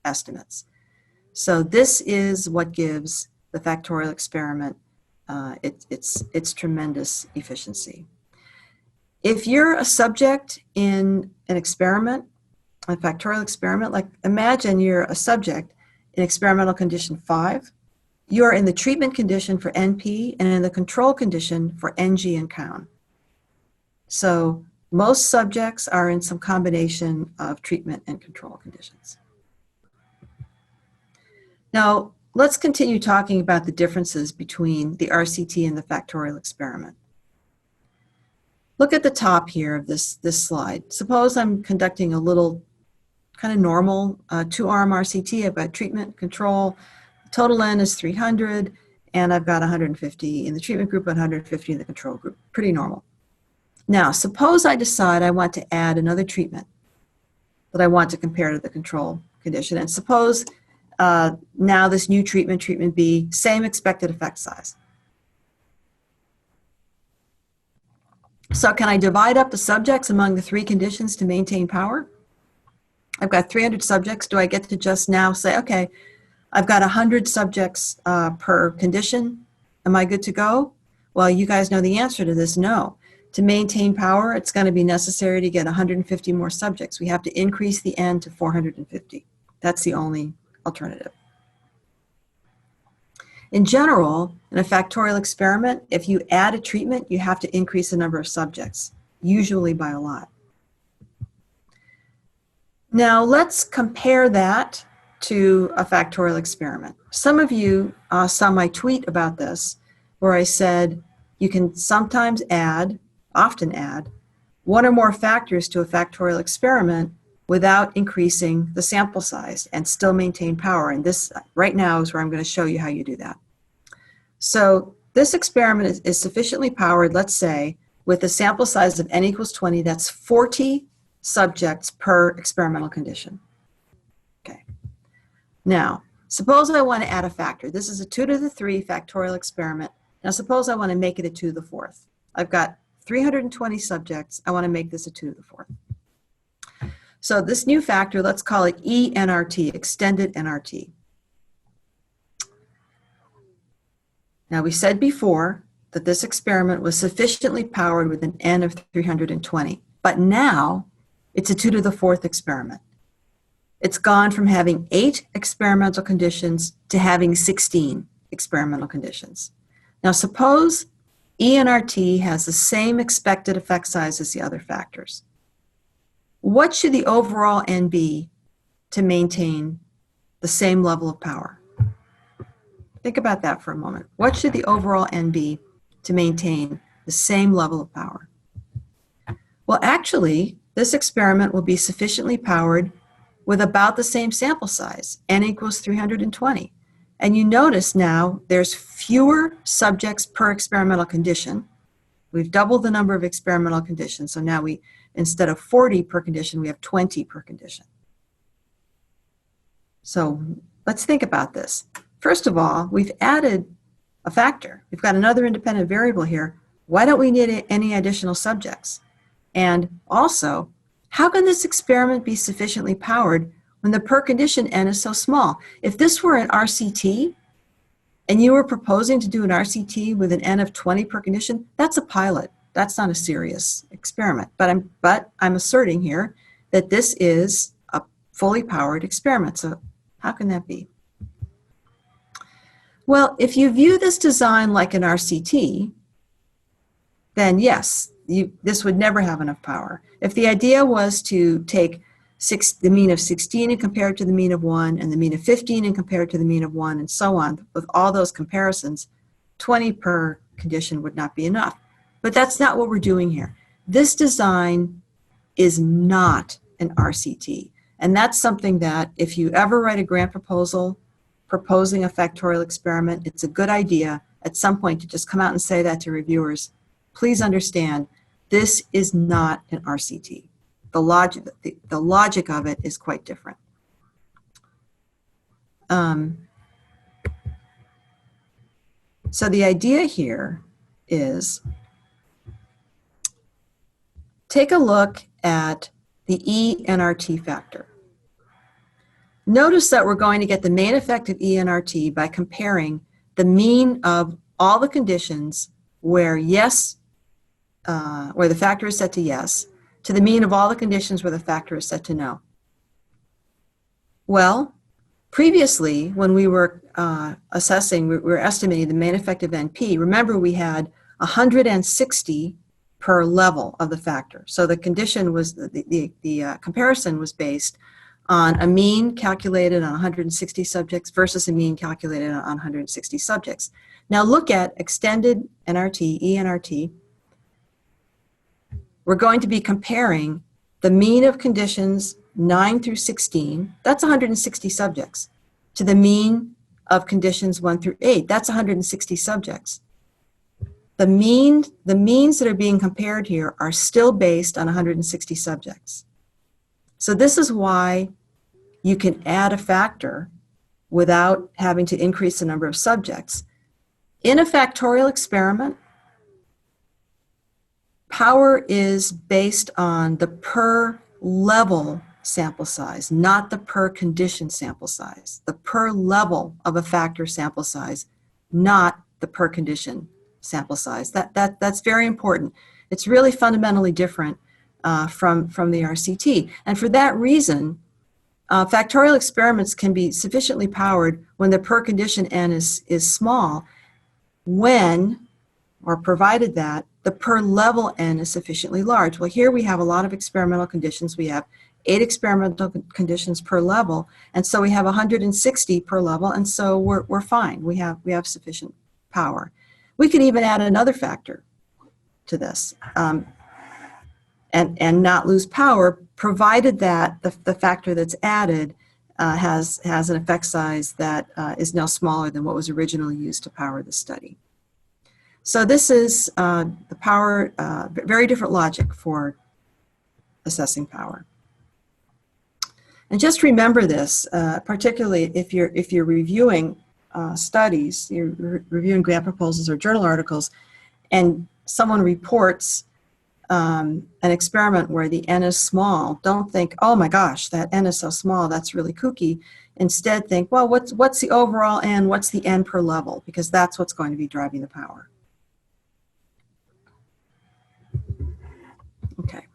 estimates. So this is what gives the factorial experiment its tremendous efficiency. If you're a subject in an experiment a factorial experiment, like imagine you're a subject in experimental condition 5. You're in the treatment condition for NP and in the control condition for NG and count. So most subjects are in some combination of treatment and control conditions. Now, let's continue talking about the differences between the RCT and the factorial experiment. Look at the top here of this slide. Suppose I'm conducting a little kind of normal 2-arm RCT. I've got treatment, control, total N is 300, and I've got 150 in the treatment group, 150 in the control group. Pretty normal. Now, suppose I decide I want to add another treatment that I want to compare to the control condition. And suppose now this new treatment, treatment B, same expected effect size. So can I divide up the subjects among the 3 conditions to maintain power? I've got 300 subjects. Do I get to just now say, okay, I've got 100 subjects per condition. Am I good to go? Well, you guys know the answer to this, no. To maintain power, it's going to be necessary to get 150 more subjects. We have to increase the N to 450. That's the only alternative. In general, in a factorial experiment, if you add a treatment, you have to increase the number of subjects, usually by a lot. Now, let's compare that to a factorial experiment. Some of you saw my tweet about this, where I said you can sometimes add, often add, 1 or more factors to a factorial experiment without increasing the sample size and still maintain power. And this right now is where I'm going to show you how you do that. So this experiment is sufficiently powered, let's say, with a sample size of N equals 20, that's 40 subjects per experimental condition. Okay. Now, suppose I want to add a factor. This is a 2 to the 3 factorial experiment. Now suppose I want to make it a 2 to the 4th. I've got 320 subjects. I want to make this a 2 to the 4th. So this new factor, let's call it ENRT, extended NRT. Now we said before that this experiment was sufficiently powered with an N of 320, but now it's a 2 to the 4th experiment. It's gone from having 8 experimental conditions to having 16 experimental conditions. Now suppose ENRT has the same expected effect size as the other factors. What should the overall N be to maintain the same level of power? Think about that for a moment. What should the overall N be to maintain the same level of power? Well, actually, this experiment will be sufficiently powered with about the same sample size, N equals 320. And you notice now there's fewer subjects per experimental condition. We've doubled the number of experimental conditions, so now we, instead of 40 per condition, we have 20 per condition. So let's think about this. First of all, we've added a factor. We've got another independent variable here. Why don't we need any additional subjects? And also, how can this experiment be sufficiently powered when the per condition N is so small? If this were an RCT, and you were proposing to do an RCT with an N of 20 per condition, that's a pilot. That's not a serious experiment. But I'm asserting here that this is a fully powered experiment. So how can that be? Well, if you view this design like an RCT, then yes, this would never have enough power. If the idea was to take the mean of 16 and compare it to the mean of 1, and the mean of 15 and compare it to the mean of 1, and so on, with all those comparisons, 20 per condition would not be enough. But that's not what we're doing here. This design is not an RCT. And that's something that if you ever write a grant proposal proposing a factorial experiment, it's a good idea at some point to just come out and say that to reviewers. Please understand, this is not an RCT. The logic of it is quite different. So the idea here is take a look at the ENRT factor. Notice that we're going to get the main effect of ENRT by comparing the mean of all the conditions where where the factor is set to yes, to the mean of all the conditions where the factor is set to no. Well, previously, when we were assessing, we were estimating the main effective NP. Remember, we had 160 per level of the factor. So the condition was, the comparison was based on a mean calculated on 160 subjects versus a mean calculated on 160 subjects. Now look at extended NRT, ENRT. We're going to be comparing the mean of conditions 9 through 16, that's 160 subjects, to the mean of conditions 1 through 8, that's 160 subjects. The means that are being compared here are still based on 160 subjects. So this is why you can add a factor without having to increase the number of subjects. In a factorial experiment, power is based on the per level sample size, not the per condition sample size. The per level of a factor sample size, not the per condition sample size. That's very important. It's really fundamentally different from the RCT. And for that reason, factorial experiments can be sufficiently powered when the per condition n is small, when, or provided that, the per level n is sufficiently large. Well, here we have a lot of experimental conditions. We have 8 experimental conditions per level, and so we have 160 per level, and so we're fine. We have sufficient power. We could even add another factor to this and not lose power, provided that the factor that's added has an effect size that is now smaller than what was originally used to power the study. So this is the power, very different logic for assessing power. And just remember this, particularly if you're reviewing studies, you're reviewing grant proposals or journal articles, and someone reports an experiment where the n is small. Don't think, oh my gosh, that n is so small, that's really kooky. Instead think, well, what's the overall n? What's the n per level? Because that's what's going to be driving the power. Okay.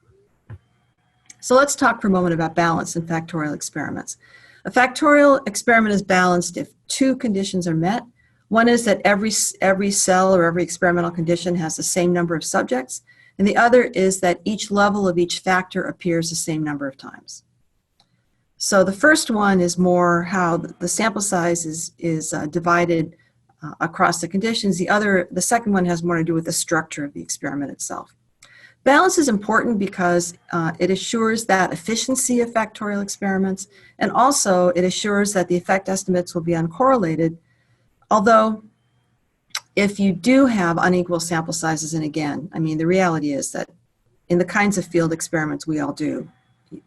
So let's talk for a moment about balance in factorial experiments. A factorial experiment is balanced if 2 conditions are met. One is that every cell or every experimental condition has the same number of subjects, and the other is that each level of each factor appears the same number of times. So the first one is more how the sample size is divided across the conditions. The second one has more to do with the structure of the experiment itself. Balance is important because it assures that efficiency of factorial experiments, and also it assures that the effect estimates will be uncorrelated, although if you do have unequal sample sizes, and again, I mean, the reality is that in the kinds of field experiments we all do,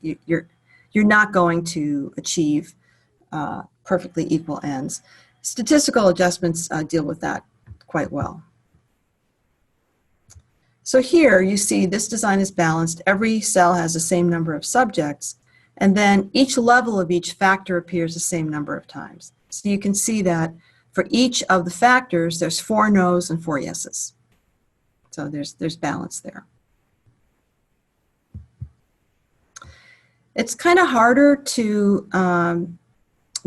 you're not going to achieve perfectly equal ends. Statistical adjustments deal with that quite well. So here you see this design is balanced. Every cell has the same number of subjects, and then each level of each factor appears the same number of times. So you can see that for each of the factors, there's 4 no's and 4 yeses. So there's balance there. It's kind of harder to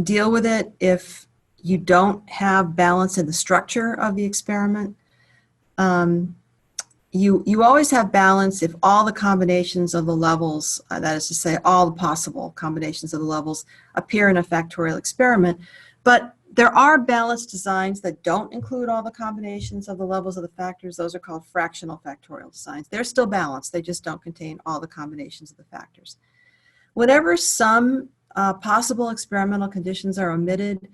deal with it if you don't have balance in the structure of the experiment. You always have balance if all the combinations of the levels, that is to say, all the possible combinations of the levels appear in a factorial experiment. But there are balanced designs that don't include all the combinations of the levels of the factors. Those are called fractional factorial designs. They're still balanced. They just don't contain all the combinations of the factors. Whenever some possible experimental conditions are omitted,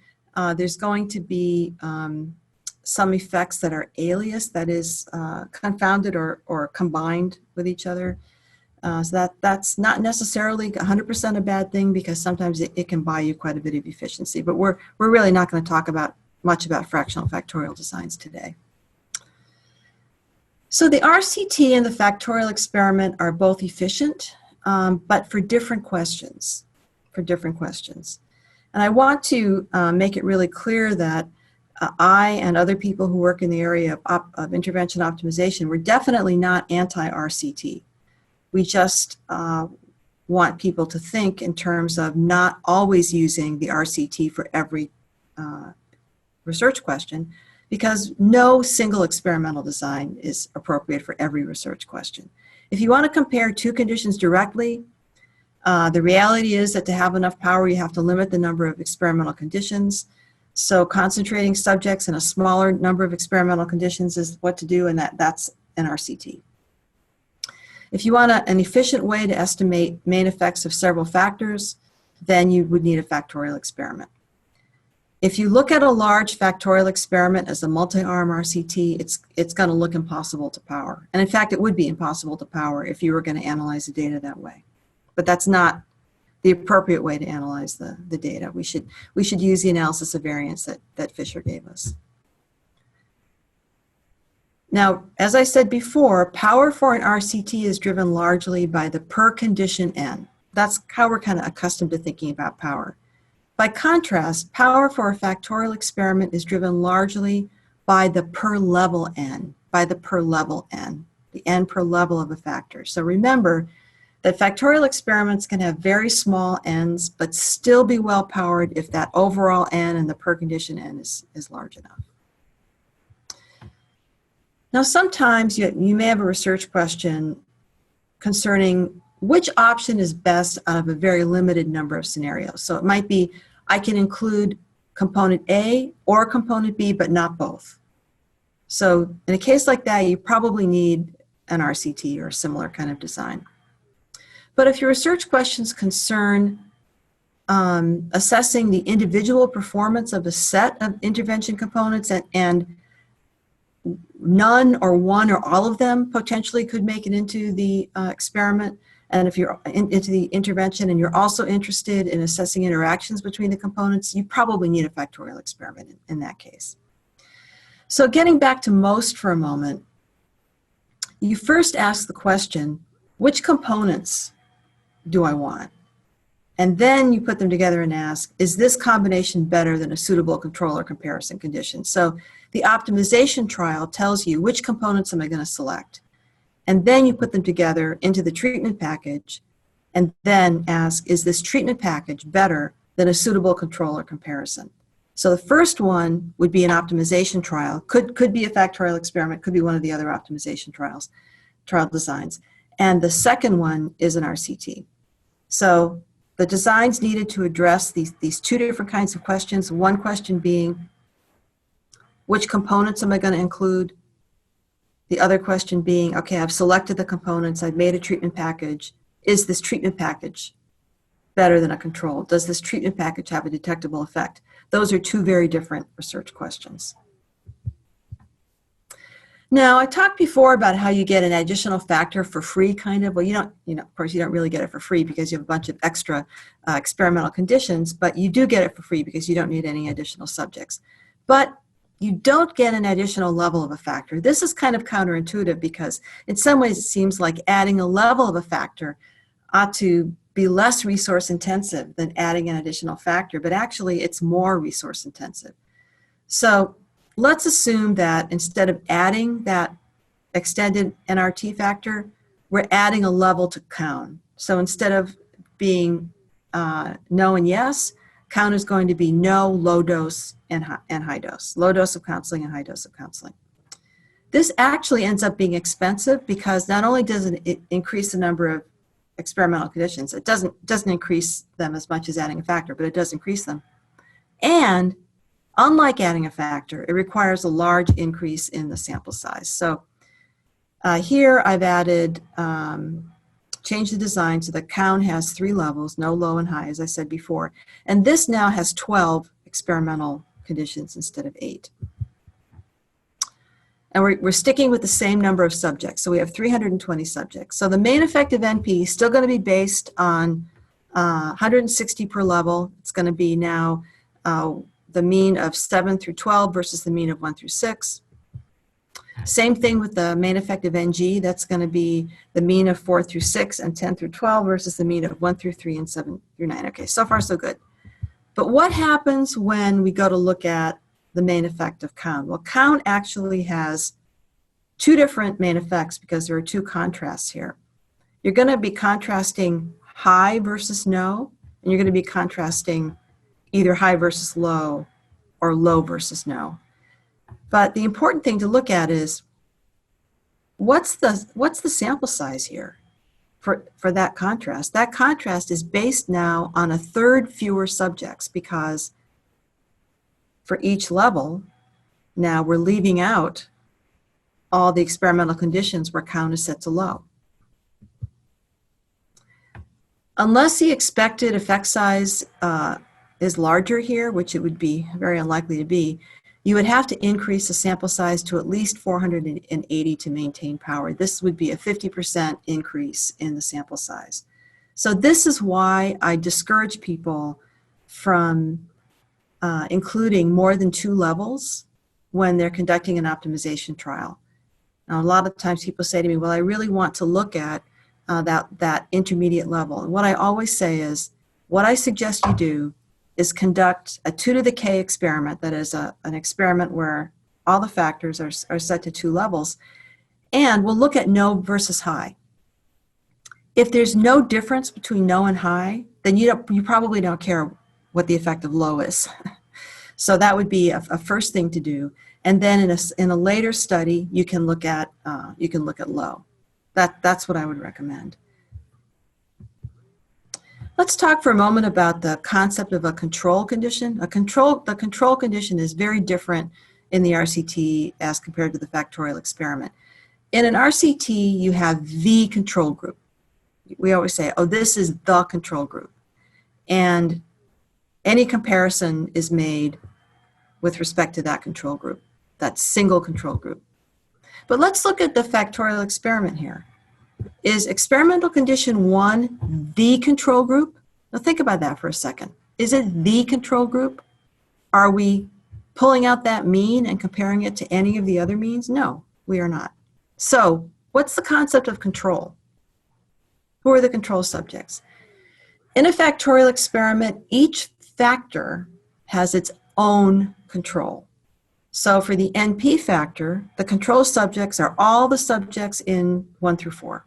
there's going to be some effects that are alias, that is confounded or combined with each other. So that's not necessarily 100% a bad thing, because sometimes it can buy you quite a bit of efficiency. But we're really not going to talk much about fractional factorial designs today. So the RCT and the factorial experiment are both efficient, but for different questions. And I want to make it really clear that I and other people who work in the area of intervention optimization, we're definitely not anti-RCT. We just want want people to think in terms of not always using the RCT for every research question, because no single experimental design is appropriate for every research question. If you want to compare two conditions directly, the reality is that to have enough power, you have to limit the number of experimental conditions. So concentrating subjects in a smaller number of experimental conditions is what to do, and that's an RCT. If you want an efficient way to estimate main effects of several factors, then you would need a factorial experiment. If you look at a large factorial experiment as a multi-arm RCT, it's going to look impossible to power. And in fact, it would be impossible to power if you were going to analyze the data that way. But that's not the appropriate way to analyze the data. We should use the analysis of variance that Fisher gave us. Now, as I said before, power for an RCT is driven largely by the per condition n. That's how we're kind of accustomed to thinking about power. By contrast, power for a factorial experiment is driven largely by the per level n, the n per level of a factor. So remember that factorial experiments can have very small n's, but still be well powered if that overall n and the per condition n is large enough. Now, sometimes you may have a research question concerning which option is best out of a very limited number of scenarios. So it might be, I can include component A or component B, but not both. So in a case like that, you probably need an RCT or a similar kind of design. But if your research questions concern assessing the individual performance of a set of intervention components and none or one or all of them potentially could make it into the experiment, and if you're into the intervention and you're also interested in assessing interactions between the components, you probably need a factorial experiment in that case. So getting back to most for a moment, you first ask the question, which components do I want? And then you put them together and ask, is this combination better than a suitable control or comparison condition? So the optimization trial tells you which components am I going to select. And then you put them together into the treatment package and then ask, is this treatment package better than a suitable control or comparison? So the first one would be an optimization trial, could be a factorial experiment, could be one of the other optimization trial designs. And the second one is an RCT. So the designs needed to address these two different kinds of questions. One question being, which components am I going to include? The other question being, okay, I've selected the components, I've made a treatment package. Is this treatment package better than a control? Does this treatment package have a detectable effect? Those are two very different research questions. Now, I talked before about how you get an additional factor for free, kind of. Well, you don't, of course, you don't really get it for free because you have a bunch of extra experimental conditions, but you do get it for free because you don't need any additional subjects. But you don't get an additional level of a factor. This is kind of counterintuitive because in some ways it seems like adding a level of a factor ought to be less resource intensive than adding an additional factor, but actually it's more resource intensive. So let's assume that instead of adding that extended NRT factor, we're adding a level to count. So instead of being no and yes, count is going to be no, low dose, and high dose. Low dose of counseling and high dose of counseling. This actually ends up being expensive because not only does it increase the number of experimental conditions, it doesn't increase them as much as adding a factor, but it does increase them. And unlike adding a factor, it requires a large increase in the sample size. So here I've added, changed the design so the count has 3 levels, no, low, and high, as I said before. And this now has 12 experimental conditions instead of 8. And we're sticking with the same number of subjects. So we have 320 subjects. So the main effective NP is still going to be based on 160 per level. It's going to be now the mean of 7 through 12 versus the mean of 1 through 6. Same thing with the main effective NG. That's going to be the mean of 4 through 6 and 10 through 12 versus the mean of 1 through 3 and 7 through 9. Okay, so far so good. But what happens when we go to look at the main effect of count? Well, count actually has 2 different main effects because there are 2 contrasts here. You're going to be contrasting high versus no, and you're going to be contrasting either high versus low or low versus no. But the important thing to look at is what's the sample size here for that contrast? That contrast is based now on a third fewer subjects, because for each level, now we're leaving out all the experimental conditions where count is set to low. Unless the expected effect size is larger here, which it would be very unlikely to be, you would have to increase the sample size to at least 480 to maintain power. This would be a 50% increase in the sample size. So this is why I discourage people from including more than 2 levels when they're conducting an optimization trial. Now, a lot of times people say to me, well, I really want to look at that intermediate level. And what I always say is, what I suggest you do is conduct a 2 to the k experiment. That is an experiment where all the factors are set to 2 levels. And we'll look at no versus high. If there's no difference between no and high, then you probably don't care what the effect of low is. So that would be a first thing to do. And then in a later study, you can look at low. That's what I would recommend. Let's talk for a moment about the concept of a control condition. The control condition is very different in the RCT as compared to the factorial experiment. In an RCT, you have the control group. We always say, oh, this is the control group. And any comparison is made with respect to that control group, that single control group. But let's look at the factorial experiment here. Is experimental condition 1 the control group? Now think about that for a second. Is it the control group? Are we pulling out that mean and comparing it to any of the other means? No, we are not. So what's the concept of control? Who are the control subjects? In a factorial experiment, each factor has its own control. So for the NP factor, the control subjects are all the subjects in 1 through 4.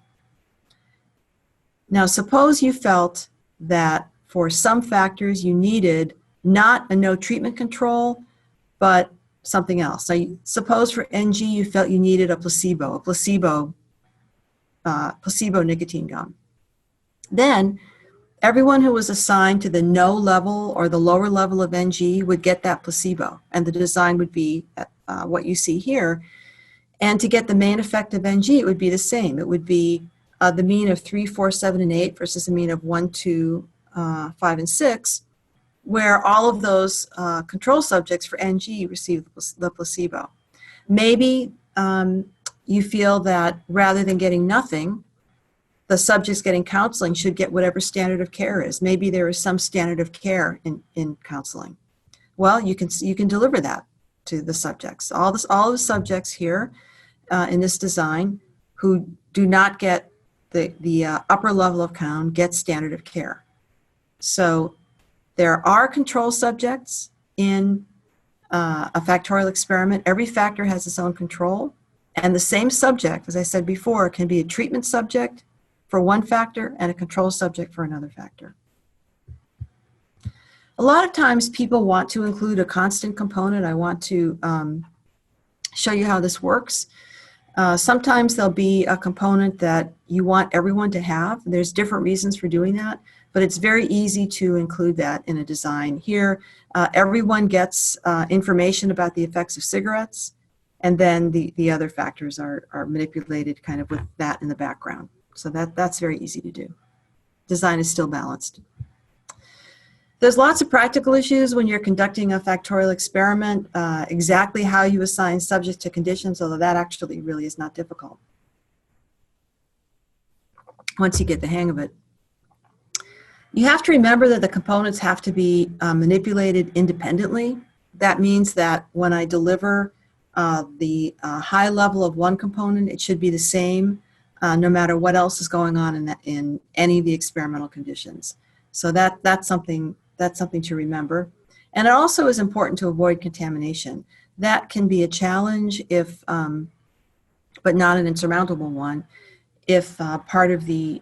Now, suppose you felt that for some factors you needed not a no treatment control, but something else. So suppose for NG you felt you needed a placebo nicotine gum. Then everyone who was assigned to the no level or the lower level of NG would get that placebo, and the design would be what you see here. And to get the main effect of NG, it would be the same. It would be the mean of 3, 4, 7, and 8 versus a mean of 1, 2, 5, and 6, where all of those control subjects for NG receive the placebo. Maybe you feel that rather than getting nothing, the subjects getting counseling should get whatever standard of care is. Maybe there is some standard of care in counseling. Well, you can deliver that to the subjects. All the subjects here in this design who do not get the upper level of count get standard of care. So there are control subjects in a factorial experiment. Every factor has its own control, and the same subject, as I said before, can be a treatment subject for one factor and a control subject for another factor. A lot of times people want to include a constant component. I want to show you how this works. Sometimes there'll be a component that you want everyone to have. There's different reasons for doing that, but it's very easy to include that in a design. Here, everyone gets information about the effects of cigarettes, and then the other factors are manipulated kind of with that in the background. So that's very easy to do. Design is still balanced. There's lots of practical issues when you're conducting a factorial experiment, exactly how you assign subjects to conditions, although that actually really is not difficult once you get the hang of it. You have to remember that the components have to be manipulated independently. That means that when I deliver the high level of one component, it should be the same no matter what else is going on in any of the experimental conditions. So that's something to remember. And it also is important to avoid contamination. That can be a challenge if, but not an insurmountable one, if part of the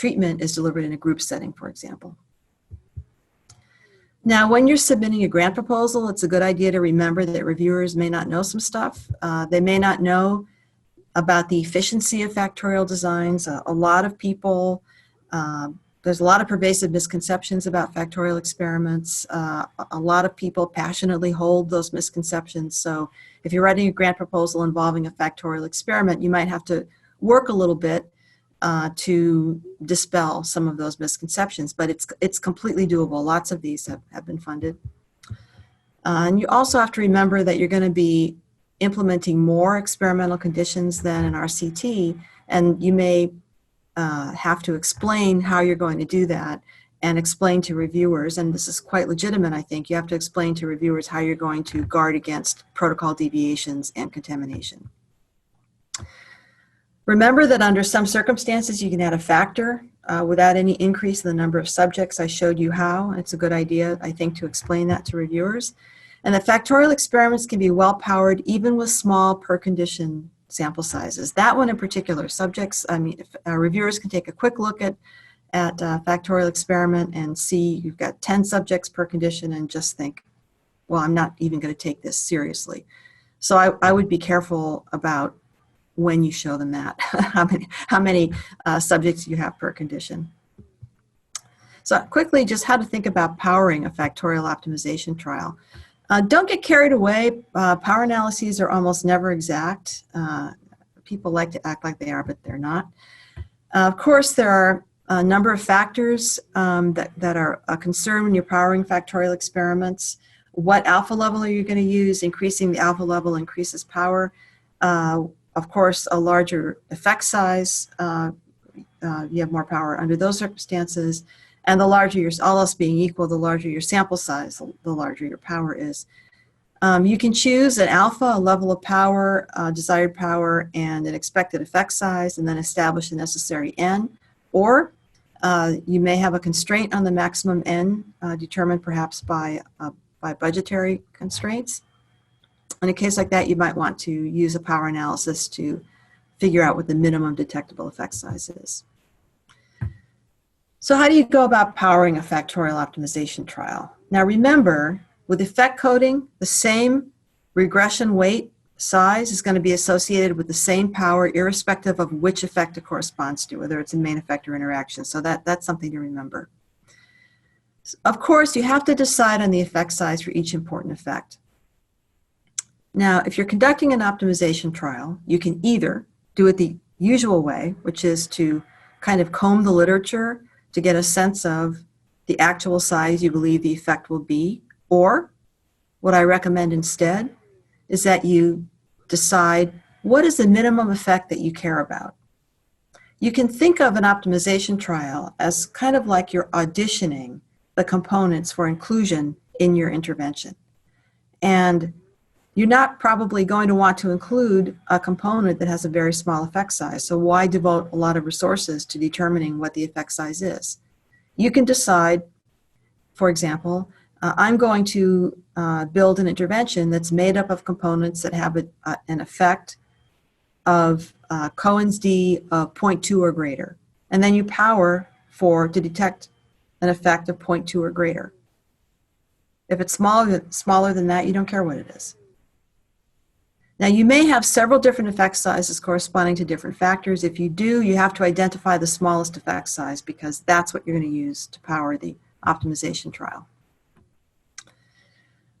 treatment is delivered in a group setting, for example. Now, when you're submitting a grant proposal, it's a good idea to remember that reviewers may not know some stuff. They may not know about the efficiency of factorial designs. A lot of people, there's a lot of pervasive misconceptions about factorial experiments. A lot of people passionately hold those misconceptions. So if you're writing a grant proposal involving a factorial experiment, you might have to work a little bit to dispel some of those misconceptions, but it's completely doable. Lots of these have been funded. And you also have to remember that you're going to be implementing more experimental conditions than an RCT, and you may have to explain how you're going to do that and explain to reviewers, and this is quite legitimate, I think. You have to explain to reviewers how you're going to guard against protocol deviations and contamination. Remember that under some circumstances, you can add a factor without any increase in the number of subjects. I showed you how. It's a good idea, I think, to explain that to reviewers. And the factorial experiments can be well-powered even with small per-condition sample sizes. That one in particular, reviewers can take a quick look at a factorial experiment and see you've got 10 subjects per condition and just think, well, I'm not even going to take this seriously. So I would be careful about when you show them that, how many subjects you have per condition. So quickly, just how to think about powering a factorial optimization trial. Don't get carried away. Power analyses are almost never exact. People like to act like they are, but they're not. Of course, there are a number of factors that are a concern when you're powering factorial experiments. What alpha level are you going to use? Increasing the alpha level increases power. Of course, a larger effect size, you have more power under those circumstances. And the larger all else being equal, the larger your sample size, the larger your power is. You can choose an alpha, a level of power, desired power, and an expected effect size, and then establish the necessary N. Or you may have a constraint on the maximum N, determined perhaps by budgetary constraints. In a case like that, you might want to use a power analysis to figure out what the minimum detectable effect size is. So how do you go about powering a factorial optimization trial? Now remember, with effect coding, the same regression weight size is going to be associated with the same power irrespective of which effect it corresponds to, whether it's a main effect or interaction. So that's something to remember. Of course, you have to decide on the effect size for each important effect. Now, if you're conducting an optimization trial, you can either do it the usual way, which is to kind of comb the literature to get a sense of the actual size you believe the effect will be, or what I recommend instead is that you decide what is the minimum effect that you care about. You can think of an optimization trial as kind of like you're auditioning the components for inclusion in your intervention. And you're not probably going to want to include a component that has a very small effect size. So why devote a lot of resources to determining what the effect size is? You can decide, for example, I'm going to build an intervention that's made up of components that have an effect of Cohen's d of 0.2 or greater. And then you power to detect an effect of 0.2 or greater. If it's smaller than that, you don't care what it is. Now, you may have several different effect sizes corresponding to different factors. If you do, you have to identify the smallest effect size because that's what you're going to use to power the optimization trial.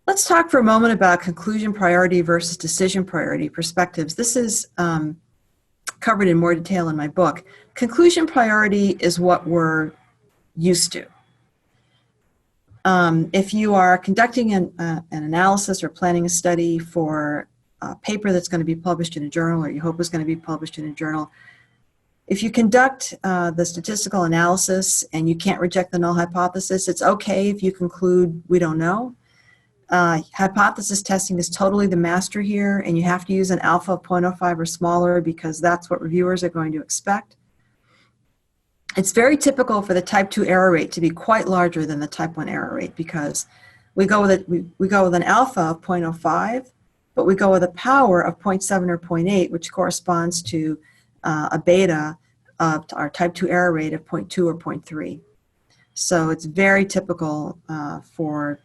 Let's talk for a moment about conclusion priority versus decision priority perspectives. This is covered in more detail in my book. Conclusion priority is what we're used to. If you are conducting an analysis or planning a study for a paper that's going to be published in a journal or you hope is going to be published in a journal, if you conduct the statistical analysis and you can't reject the null hypothesis, it's okay if you conclude we don't know. Hypothesis testing is totally the master here, and you have to use an alpha of 0.05 or smaller because that's what reviewers are going to expect. It's very typical for the type 2 error rate to be quite larger than the type 1 error rate because we go with an alpha of 0.05, but we go with a power of 0.7 or 0.8, which corresponds to a beta of our type 2 error rate of 0.2 or 0.3. So it's very typical for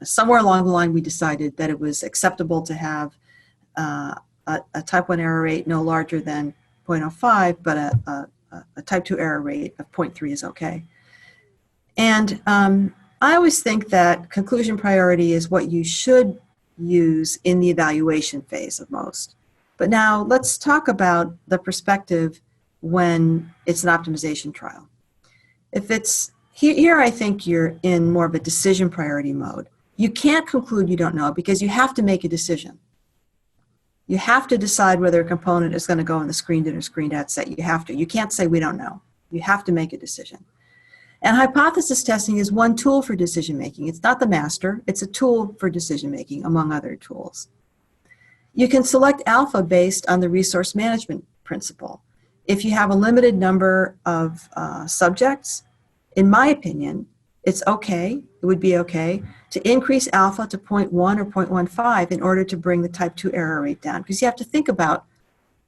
somewhere along the line we decided that it was acceptable to have a type 1 error rate no larger than 0.05, but a type 2 error rate of 0.3 is okay. And I always think that conclusion priority is what you should use in the evaluation phase of most. But now let's talk about the perspective when it's an optimization trial. If it's here, I think you're in more of a decision priority mode. You can't conclude you don't know because you have to make a decision. You have to decide whether a component is going to go in the screened in or screened out set. You have to. You can't say we don't know. You have to make a decision. And hypothesis testing is one tool for decision making. It's not the master. It's a tool for decision making, among other tools. You can select alpha based on the resource management principle. If you have a limited number of subjects, in my opinion, it's okay, it would be okay, to increase alpha to 0.1 or 0.15 in order to bring the type 2 error rate down. Because you have to think about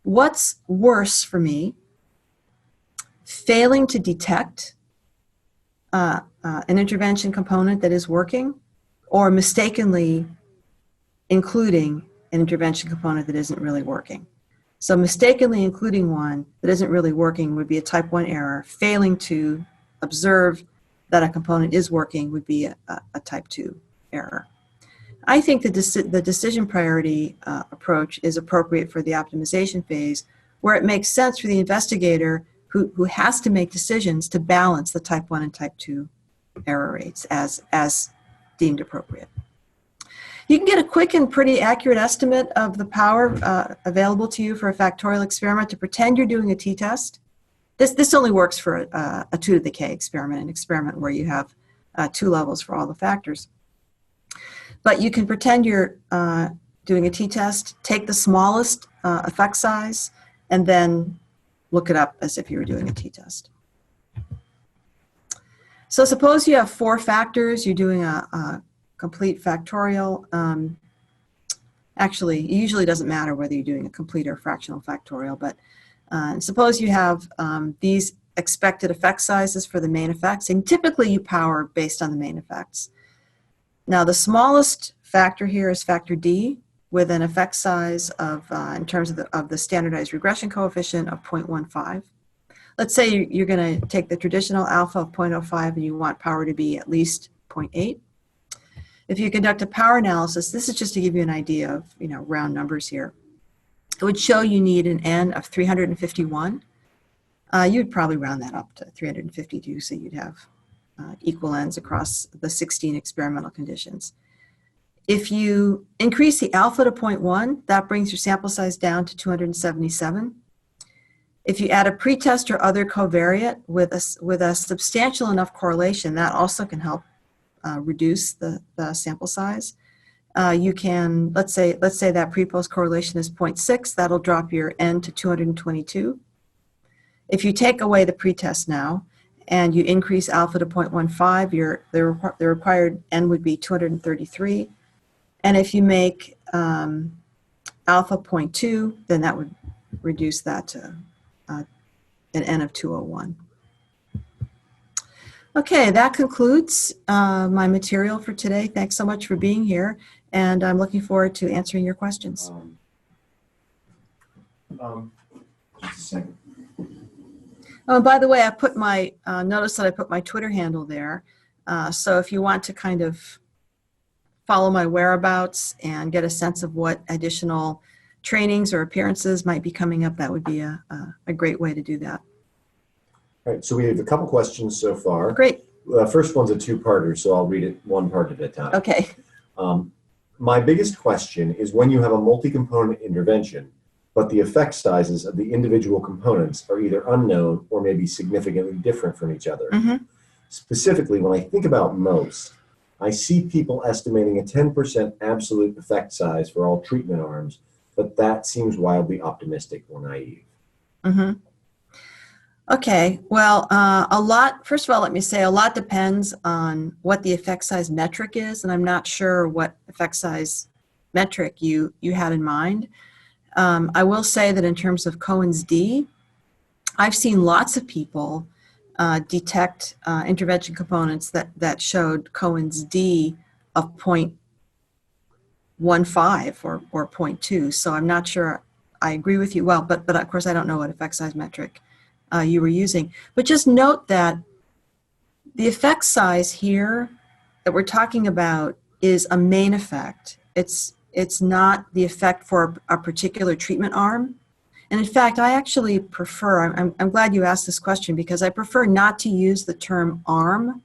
what's worse for me, failing to detect an intervention component that is working, or mistakenly including an intervention component that isn't really working. So mistakenly including one that isn't really working would be a type 1 error. Failing to observe that a component is working would be a type 2 error. I think the decision priority approach is appropriate for the optimization phase, where it makes sense for the investigator who has to make decisions to balance the type 1 and type 2 error rates as deemed appropriate. You can get a quick and pretty accurate estimate of the power available to you for a factorial experiment to pretend you're doing a t-test. This only works for a 2 to the k experiment, an experiment where you have 2 levels for all the factors. But you can pretend you're doing a t-test, take the smallest effect size, and then look it up as if you were doing a t-test. So suppose you have 4 factors, you're doing a complete factorial. Actually, it usually doesn't matter whether you're doing a complete or fractional factorial, but suppose you have these expected effect sizes for the main effects, and typically you power based on the main effects. Now the smallest factor here is factor D, with an effect size of, in terms of the standardized regression coefficient, of 0.15. Let's say you're going to take the traditional alpha of 0.05 and you want power to be at least 0.8. If you conduct a power analysis, this is just to give you an idea of, round numbers here. It would show you need an N of 351. You'd probably round that up to 352, so you'd have equal N's across the 16 experimental conditions. If you increase the alpha to 0.1, that brings your sample size down to 277. If you add a pretest or other covariate with a substantial enough correlation, that also can help reduce the sample size. You can, let's say that pre-post correlation is 0.6, that'll drop your N to 222. If you take away the pretest now and you increase alpha to 0.15, the required N would be 233. And if you make alpha 0.2, then that would reduce that to an N of 201. Okay, that concludes my material for today. Thanks so much for being here, and I'm looking forward to answering your questions. Just a second. Oh, by the way, I put my, notice that I put my Twitter handle there. So if you want to kind of follow my whereabouts and get a sense of what additional trainings or appearances might be coming up, that would be a great way to do that. All right, so we have a couple questions so far. Great. First one's a two-parter, so I'll read it one part at a time. Okay. My biggest question is when you have a multi-component intervention, but the effect sizes of the individual components are either unknown or maybe significantly different from each other. Mm-hmm. Specifically, when I think about most, I see people estimating a 10% absolute effect size for all treatment arms, but that seems wildly optimistic or naive. Mm-hmm. Okay, well, first of all, let me say a lot depends on what the effect size metric is, and I'm not sure what effect size metric you had in mind. I will say that in terms of Cohen's D, I've seen lots of people detect intervention components that showed Cohen's D of 0.15 or 0.2. So I'm not sure I agree with you. Well, but of course I don't know what effect size metric you were using. But just note that the effect size here that we're talking about is a main effect. It's not the effect for a particular treatment arm. And in fact, I actually prefer, I'm glad you asked this question, because I prefer not to use the term arm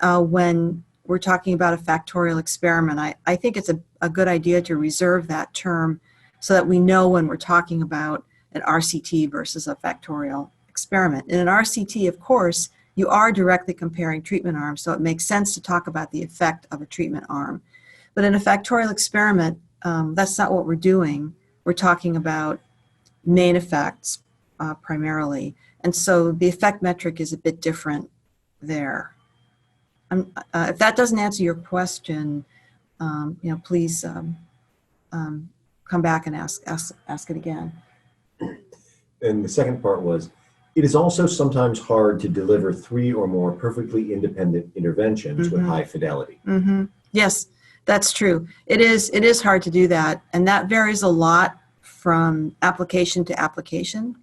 when we're talking about a factorial experiment. I think it's a good idea to reserve that term so that we know when we're talking about an RCT versus a factorial experiment. In an RCT, of course, you are directly comparing treatment arms, so it makes sense to talk about the effect of a treatment arm. But in a factorial experiment, that's not what we're doing. We're talking about main effects primarily. And so the effect metric is a bit different there. If that doesn't answer your question, please come back and ask it again. And the second part was, it is also sometimes hard to deliver 3 or more perfectly independent interventions with high fidelity. Yes, that's true. It is hard to do that, and that varies a lot from application to application.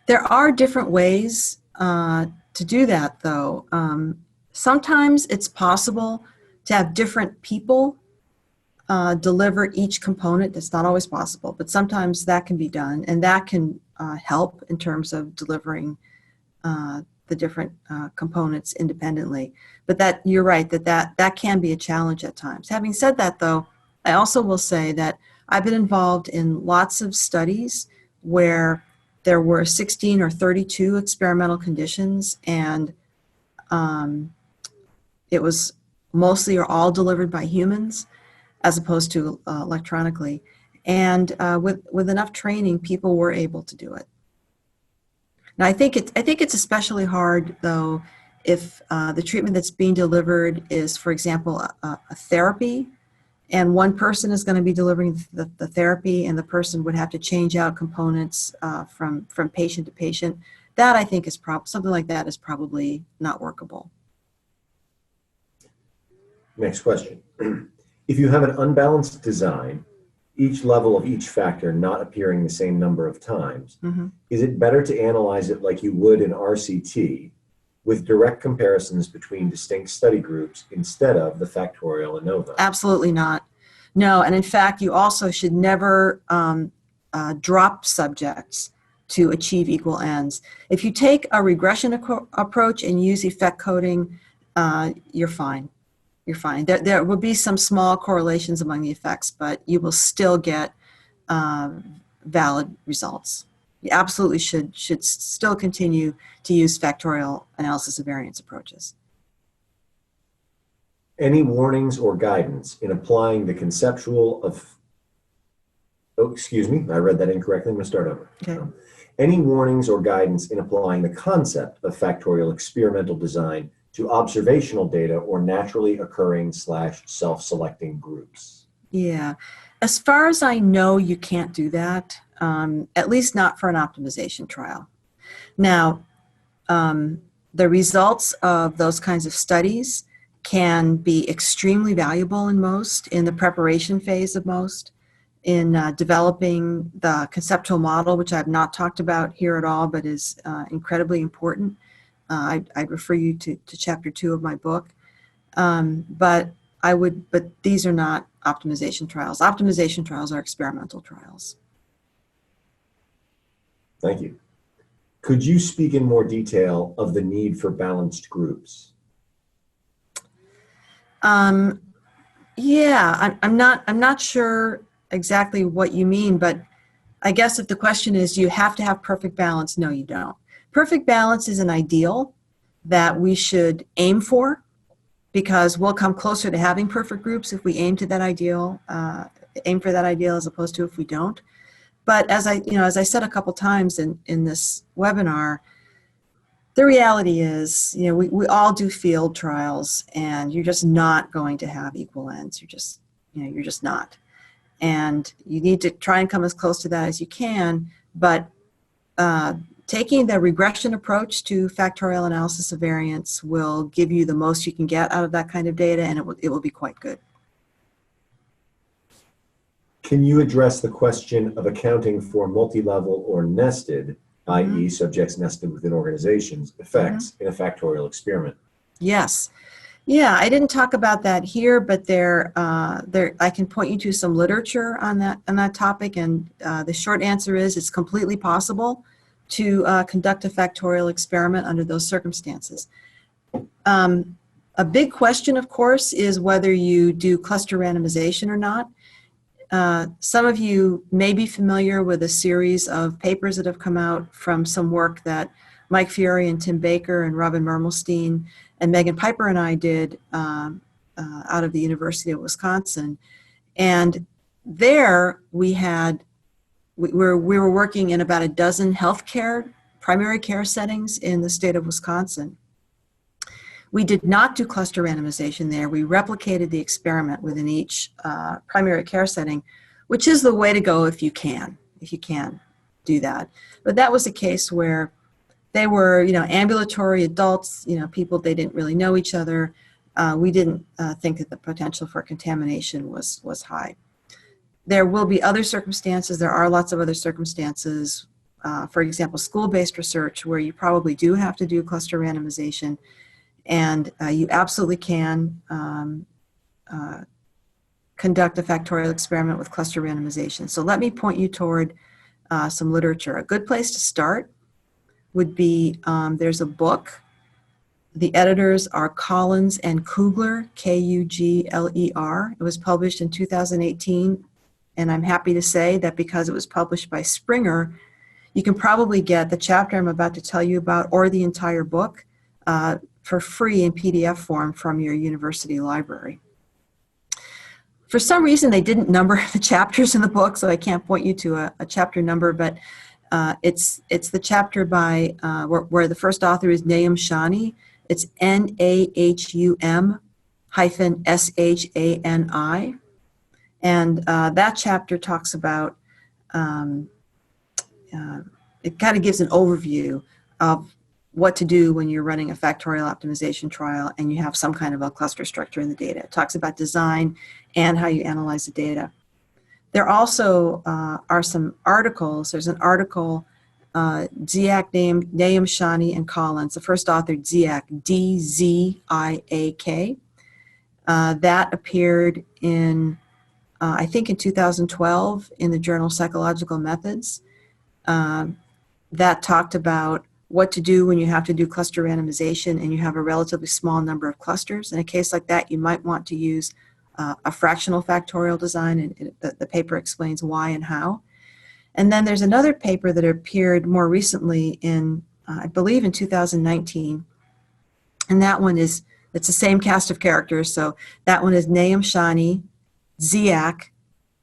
There are different ways to do that, though. Sometimes it's possible to have different people deliver each component. It's not always possible, but sometimes that can be done, and that can help in terms of delivering the different components independently. But that you're right, that can be a challenge at times. Having said that, though, I also will say that I've been involved in lots of studies where there were 16 or 32 experimental conditions, and it was mostly or all delivered by humans as opposed to electronically. And with enough training, people were able to do it. Now, I think it's especially hard, though, if the treatment that's being delivered is, for example, a therapy, and one person is going to be delivering the therapy, and the person would have to change out components from patient to patient. That, I think, is something like that is probably not workable. Next question. If you have an unbalanced design, each level of each factor not appearing the same number of times, is it better to analyze it like you would in RCT with direct comparisons between distinct study groups instead of the factorial ANOVA? Absolutely not. No, and in fact, you also should never drop subjects to achieve equal ends. If you take a regression approach and use effect coding, you're fine. You're fine. There will be some small correlations among the effects, but you will still get valid results. You absolutely should still continue to use factorial analysis of variance approaches. Any warnings or guidance in applying the conceptual of, oh, excuse me, I read that incorrectly. I'm going to start over. Okay. Any warnings or guidance in applying the concept of factorial experimental design to observational data or naturally occurring / self-selecting groups? Yeah. As far as I know, you can't do that, at least not for an optimization trial. Now, the results of those kinds of studies can be extremely valuable in the preparation phase of most, in developing the conceptual model, which I've not talked about here at all, but is incredibly important. I'd refer you to chapter 2 of my book. But these are not optimization trials. Optimization trials are experimental trials. Thank you. Could you speak in more detail of the need for balanced groups? Yeah, I'm not sure exactly what you mean, but I guess if the question is, do you have to have perfect balance? No, you don't. Perfect balance is an ideal that we should aim for, because we'll come closer to having perfect groups if we aim to that ideal, aim for that ideal, as opposed to if we don't. But as I said a couple times in this webinar, the reality is, we all do field trials, and you're just not going to have equal ends. You're just not. And you need to try and come as close to that as you can, but taking the regression approach to factorial analysis of variance will give you the most you can get out of that kind of data, and it will be quite good. Can you address the question of accounting for multi-level or nested, i.e. subjects nested within organizations, effects in a factorial experiment? Yes. Yeah, I didn't talk about that here, but I can point you to some literature on that topic, and the short answer is it's completely possible to conduct a factorial experiment under those circumstances. A big question, of course, is whether you do cluster randomization or not. Some of you may be familiar with a series of papers that have come out from some work that Mike Fiore and Tim Baker and Robin Mermelstein and Megan Piper and I did out of the University of Wisconsin. And there we were working in about a dozen healthcare, primary care settings in the state of Wisconsin. We did not do cluster randomization there. We replicated the experiment within each primary care setting, which is the way to go if you can do that. But that was a case where they were, ambulatory adults, people, they didn't really know each other. We didn't think that the potential for contamination was high. There will be other circumstances. There are lots of other circumstances. For example, school-based research where you probably do have to do cluster randomization, and you absolutely can conduct a factorial experiment with cluster randomization. So let me point you toward some literature. A good place to start would be, there's a book. The editors are Collins and Kugler, Kugler. It was published in 2018, and I'm happy to say that because it was published by Springer, you can probably get the chapter I'm about to tell you about or the entire book for free in PDF form from your university library. For some reason, they didn't number the chapters in the book, so I can't point you to a chapter number, but it's the chapter by where the first author is Nahum Shani. It's Nahum-Shani, and that chapter talks about, it kind of gives an overview of what to do when you're running a factorial optimization trial and you have some kind of a cluster structure in the data. It talks about design and how you analyze the data. There also are some articles. There's an article, Dziak, Nahum Shani, and Collins. The first author, Dziak, D-Z-I-A-K. That appeared in, I think in 2012 in the journal Psychological Methods. That talked about what to do when you have to do cluster randomization and you have a relatively small number of clusters. In a case like that, you might want to use a fractional factorial design, and the paper explains why and how. And then there's another paper that appeared more recently in, I believe in 2019, and that one it's the same cast of characters, so that one is Nahum Shani, Dziak,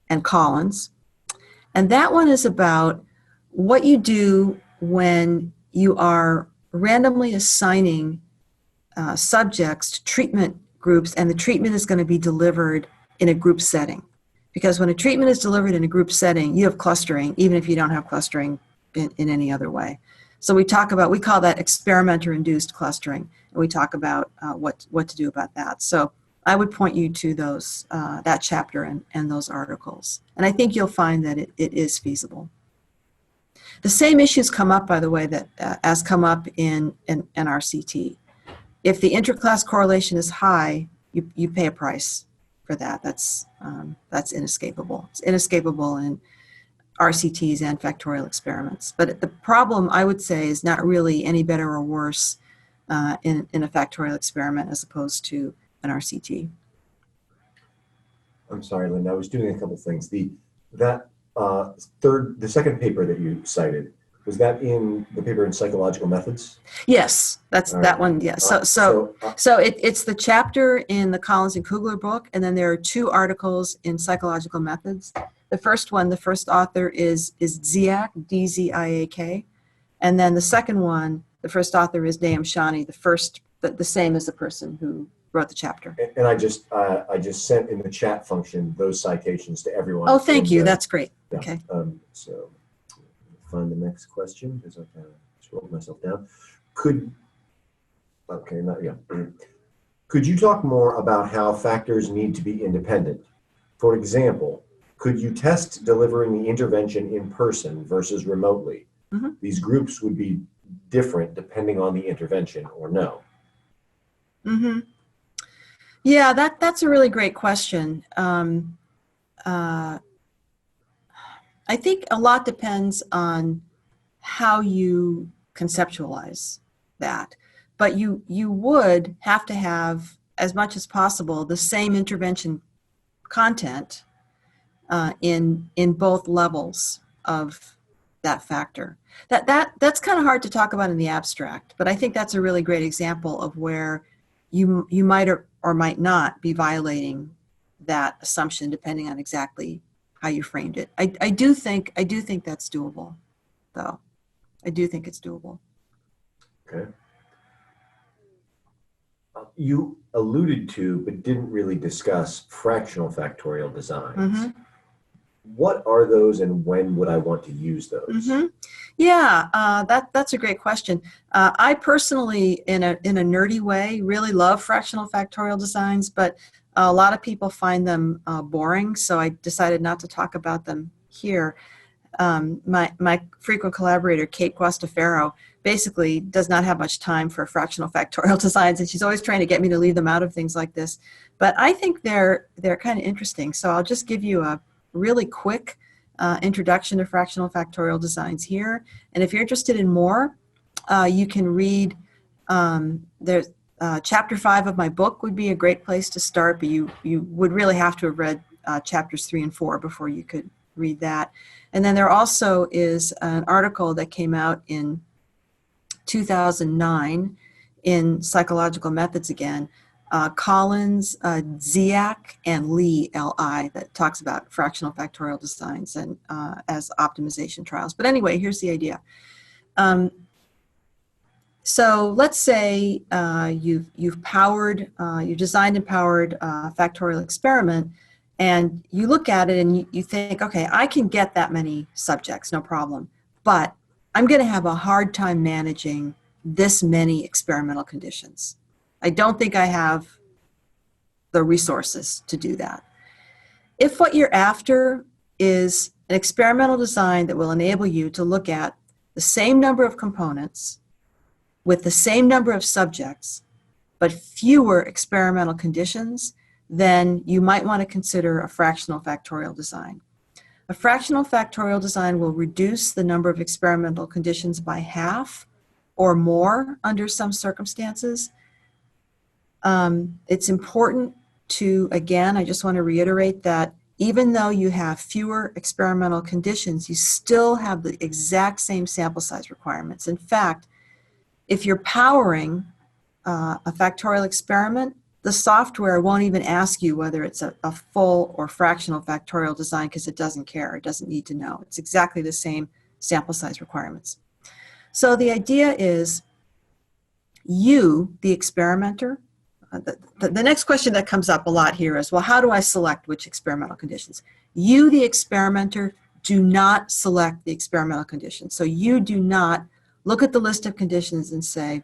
and Collins. And that one is about what you do when you are randomly assigning subjects to treatment groups, and the treatment is going to be delivered in a group setting. Because when a treatment is delivered in a group setting, you have clustering, even if you don't have clustering in any other way. So we call that experimenter-induced clustering, and we talk about what to do about that. So I would point you to those that chapter and those articles. And I think you'll find that it is feasible. The same issues come up, by the way, that as come up in NRCT. If the interclass correlation is high, you pay a price for that. That's inescapable. It's inescapable in RCTs and factorial experiments. But the problem, I would say, is not really any better or worse in a factorial experiment as opposed to an RCT. I'm sorry, Linda. I was doing a couple things. The second paper that you cited, was that in the paper in Psychological Methods? Yes, that's All that right. one. Yes. So it's the chapter in the Collins and Kugler book, and then there are two articles in Psychological Methods. The first one, the first author is Dziak, D-Z-I-A-K, and then the second one, the first author is Nahum Shani, the same as the person who wrote the chapter. And I just sent in the chat function those citations to everyone. Oh, thank you. That's great. Yeah, Okay. So find the next question because I've scrolled myself down. Okay, not yeah. Could you talk more about how factors need to be independent? For example, could you test delivering the intervention in person versus remotely? Mhm. These groups would be different depending on the intervention, or no? Mm-hmm. Yeah, that's a really great question. I think a lot depends on how you conceptualize that, but you would have to have, as much as possible, the same intervention content in both levels of that factor. That's kind of hard to talk about in the abstract, but I think that's a really great example of where you might or might not be violating that assumption depending on exactly how you framed it. I do think that's doable, though. I do think it's doable. Okay. You alluded to, but didn't really discuss fractional factorial designs. Mm-hmm. What are those and when would I want to use those? Mm-hmm. Yeah, that's a great question. I personally, in a nerdy way, really love fractional factorial designs, but a lot of people find them boring, so I decided not to talk about them here. My frequent collaborator, Kate Guastafaro, basically does not have much time for fractional factorial designs, and she's always trying to get me to leave them out of things like this. But I think they're kind of interesting, so I'll just give you a really quick introduction to fractional factorial designs here. And if you're interested in more, you can read, there's chapter 5 of my book would be a great place to start, but you would really have to have read chapters 3 and 4 before you could read that. And then there also is an article that came out in 2009 in Psychological Methods again, Collins, Ziak, and Lee, L.I., that talks about fractional factorial designs and as optimization trials. But anyway, here's the idea. So let's say you've designed and powered a factorial experiment, and you look at it and you think, okay, I can get that many subjects, no problem, but I'm going to have a hard time managing this many experimental conditions. I don't think I have the resources to do that. If what you're after is an experimental design that will enable you to look at the same number of components with the same number of subjects, but fewer experimental conditions, then you might want to consider a fractional factorial design. A fractional factorial design will reduce the number of experimental conditions by half or more under some circumstances. It's important to, again, I just want to reiterate that even though you have fewer experimental conditions, you still have the exact same sample size requirements. In fact, if you're powering a factorial experiment, the software won't even ask you whether it's a full or fractional factorial design because it doesn't care. It doesn't need to know. It's exactly the same sample size requirements. So the idea is you, the experimenter, the next question that comes up a lot here is, well, how do I select which experimental conditions? You, the experimenter, do not select the experimental conditions. So you do not look at the list of conditions and say,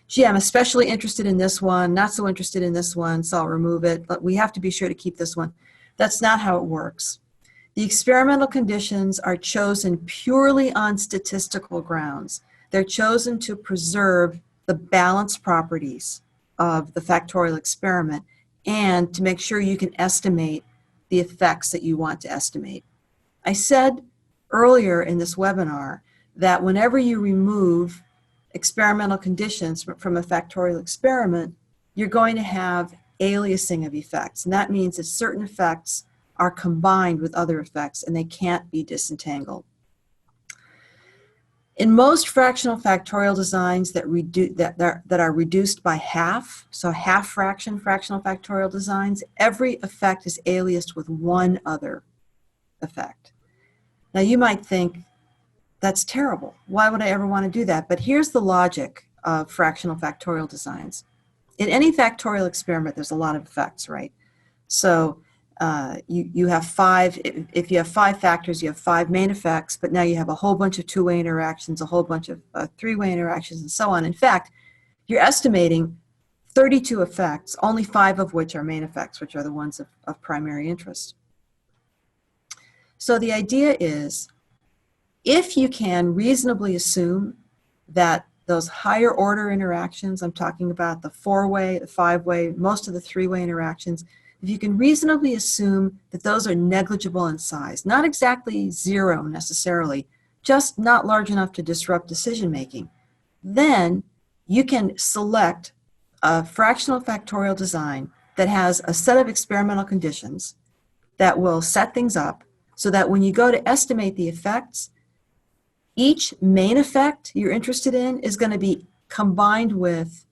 gee, I'm especially interested in this one, not so interested in this one, so I'll remove it, but we have to be sure to keep this one. That's not how it works. The experimental conditions are chosen purely on statistical grounds. They're chosen to preserve the balance properties of the factorial experiment and to make sure you can estimate the effects that you want to estimate. I said earlier in this webinar that whenever you remove experimental conditions from a factorial experiment, you're going to have aliasing of effects. And that means that certain effects are combined with other effects and they can't be disentangled. In most fractional factorial designs that are reduced by half, so half fractional factorial designs, every effect is aliased with one other effect. Now you might think, that's terrible. Why would I ever want to do that? But here's the logic of fractional factorial designs. In any factorial experiment, there's a lot of effects, right? So you have five, if you have five factors, you have five main effects, but now you have a whole bunch of two-way interactions, a whole bunch of three-way interactions, and so on. In fact, you're estimating 32 effects, only 5 of which are main effects, which are the ones of primary interest. So the idea is, if you can reasonably assume that those higher order interactions, I'm talking about the 4-way, the 5-way, most of the 3-way interactions, if you can reasonably assume that those are negligible in size, not exactly 0 necessarily, just not large enough to disrupt decision making, then you can select a fractional factorial design that has a set of experimental conditions that will set things up so that when you go to estimate the effects, each main effect you're interested in is going to be combined with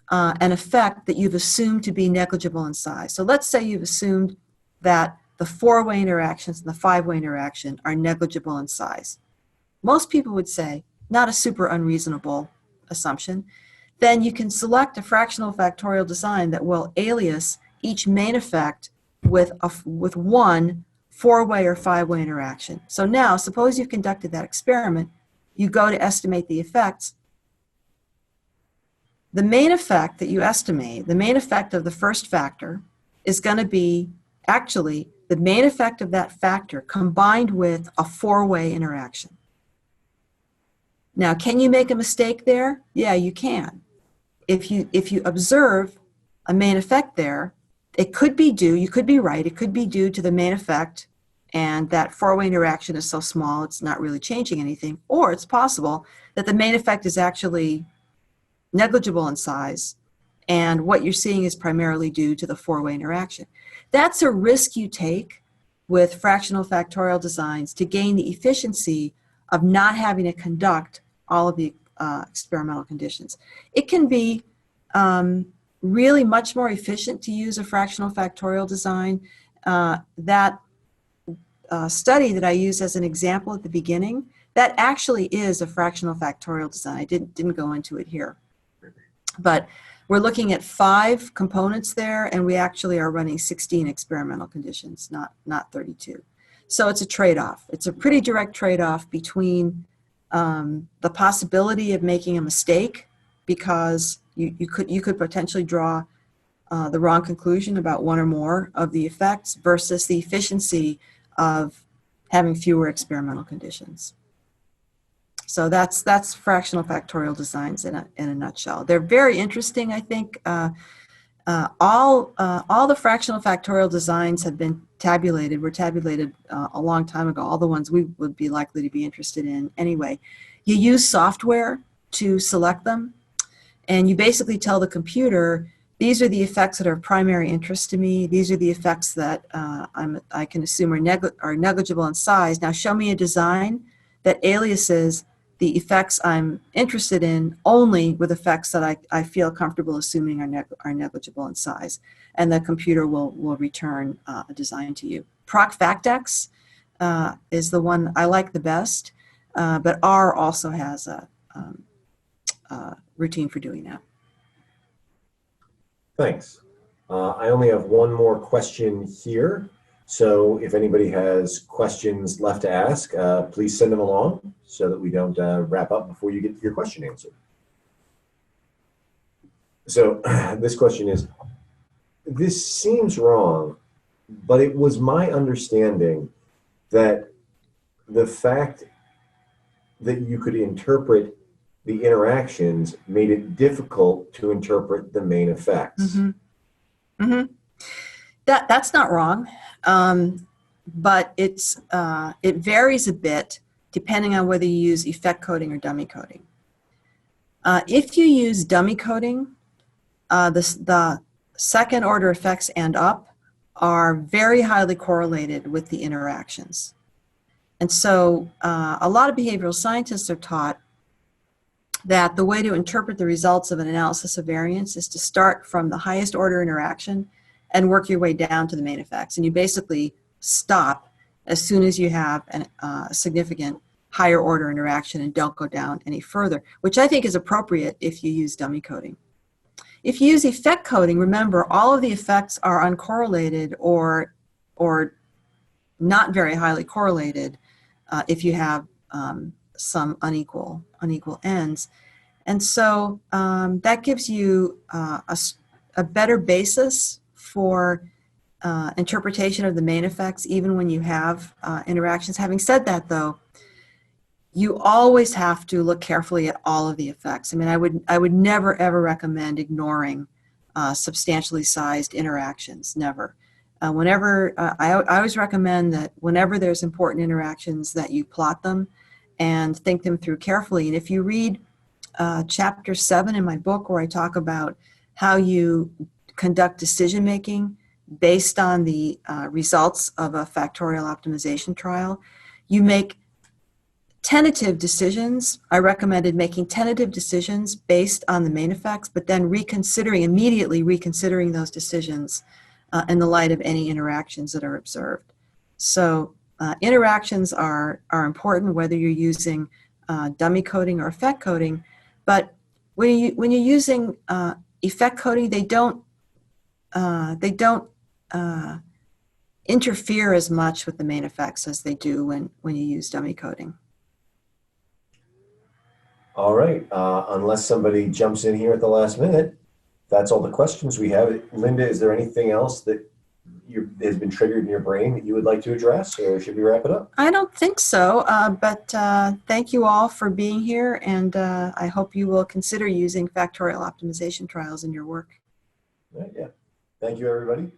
an effect that you've assumed to be negligible in size. So let's say you've assumed that the 4-way interactions and the 5-way interaction are negligible in size. Most people would say, not a super unreasonable assumption. Then you can select a fractional factorial design that will alias each main effect with one 4-way or 5-way interaction. So now, suppose you've conducted that experiment, you go to estimate the effects. The main effect that you estimate, the main effect of the first factor, is going to be actually the main effect of that factor combined with a 4-way interaction. Now, can you make a mistake there? Yeah, you can. If you observe a main effect there, it could be due, you could be right, it could be due to the main effect, and that 4-way interaction is so small it's not really changing anything, or it's possible that the main effect is actually negligible in size, and what you're seeing is primarily due to the 4-way interaction. That's a risk you take with fractional factorial designs to gain the efficiency of not having to conduct all of the experimental conditions. It can be really much more efficient to use a fractional factorial design. That study that I used as an example at the beginning, that actually is a fractional factorial design. I didn't go into it here. But we're looking at 5 components there, and we actually are running 16 experimental conditions, not 32. So it's a trade-off. It's a pretty direct trade-off between the possibility of making a mistake, because you could potentially draw the wrong conclusion about one or more of the effects, versus the efficiency of having fewer experimental conditions. So that's fractional factorial designs in a nutshell. They're very interesting, I think. All the fractional factorial designs have been tabulated, were tabulated a long time ago, all the ones we would be likely to be interested in anyway. You use software to select them, and you basically tell the computer, these are the effects that are of primary interest to me, these are the effects that I can assume are negligible in size. Now show me a design that aliases the effects I'm interested in only with effects that I feel comfortable assuming are negligible in size. And the computer will return a design to you. Proc-Factex is the one I like the best, but R also has a routine for doing that. Thanks. I only have one more question here. So if anybody has questions left to ask, please send them along so that we don't wrap up before you get your question answered. So this question is, this seems wrong, but it was my understanding that the fact that you could interpret the interactions made it difficult to interpret the main effects. Mm-hmm. Mm-hmm. That's not wrong, but it varies a bit depending on whether you use effect coding or dummy coding. If you use dummy coding, the second order effects and up are very highly correlated with the interactions. And so a lot of behavioral scientists are taught that the way to interpret the results of an analysis of variance is to start from the highest order interaction and work your way down to the main effects. And you basically stop as soon as you have a significant higher order interaction and don't go down any further, which I think is appropriate if you use dummy coding. If you use effect coding, remember all of the effects are uncorrelated or not very highly correlated if you have some unequal ends. And so that gives you a better basis for interpretation of the main effects, even when you have interactions. Having said that, though, you always have to look carefully at all of the effects. I mean, I would never, ever recommend ignoring substantially sized interactions, never. I always recommend that whenever there's important interactions that you plot them and think them through carefully. And if you read chapter 7 in my book, where I talk about how you conduct decision making based on the results of a factorial optimization trial, you make tentative decisions. I recommended making tentative decisions based on the main effects, but then immediately reconsidering those decisions in the light of any interactions that are observed. So interactions are important, whether you're using dummy coding or effect coding. But when you're using effect coding, they don't interfere as much with the main effects as they do when you use dummy coding. All right. Unless somebody jumps in here at the last minute, that's all the questions we have. Linda, is there anything else that has been triggered in your brain that you would like to address, or should we wrap it up? I don't think so, but thank you all for being here, and I hope you will consider using factorial optimization trials in your work. Right, yeah. Thank you, everybody.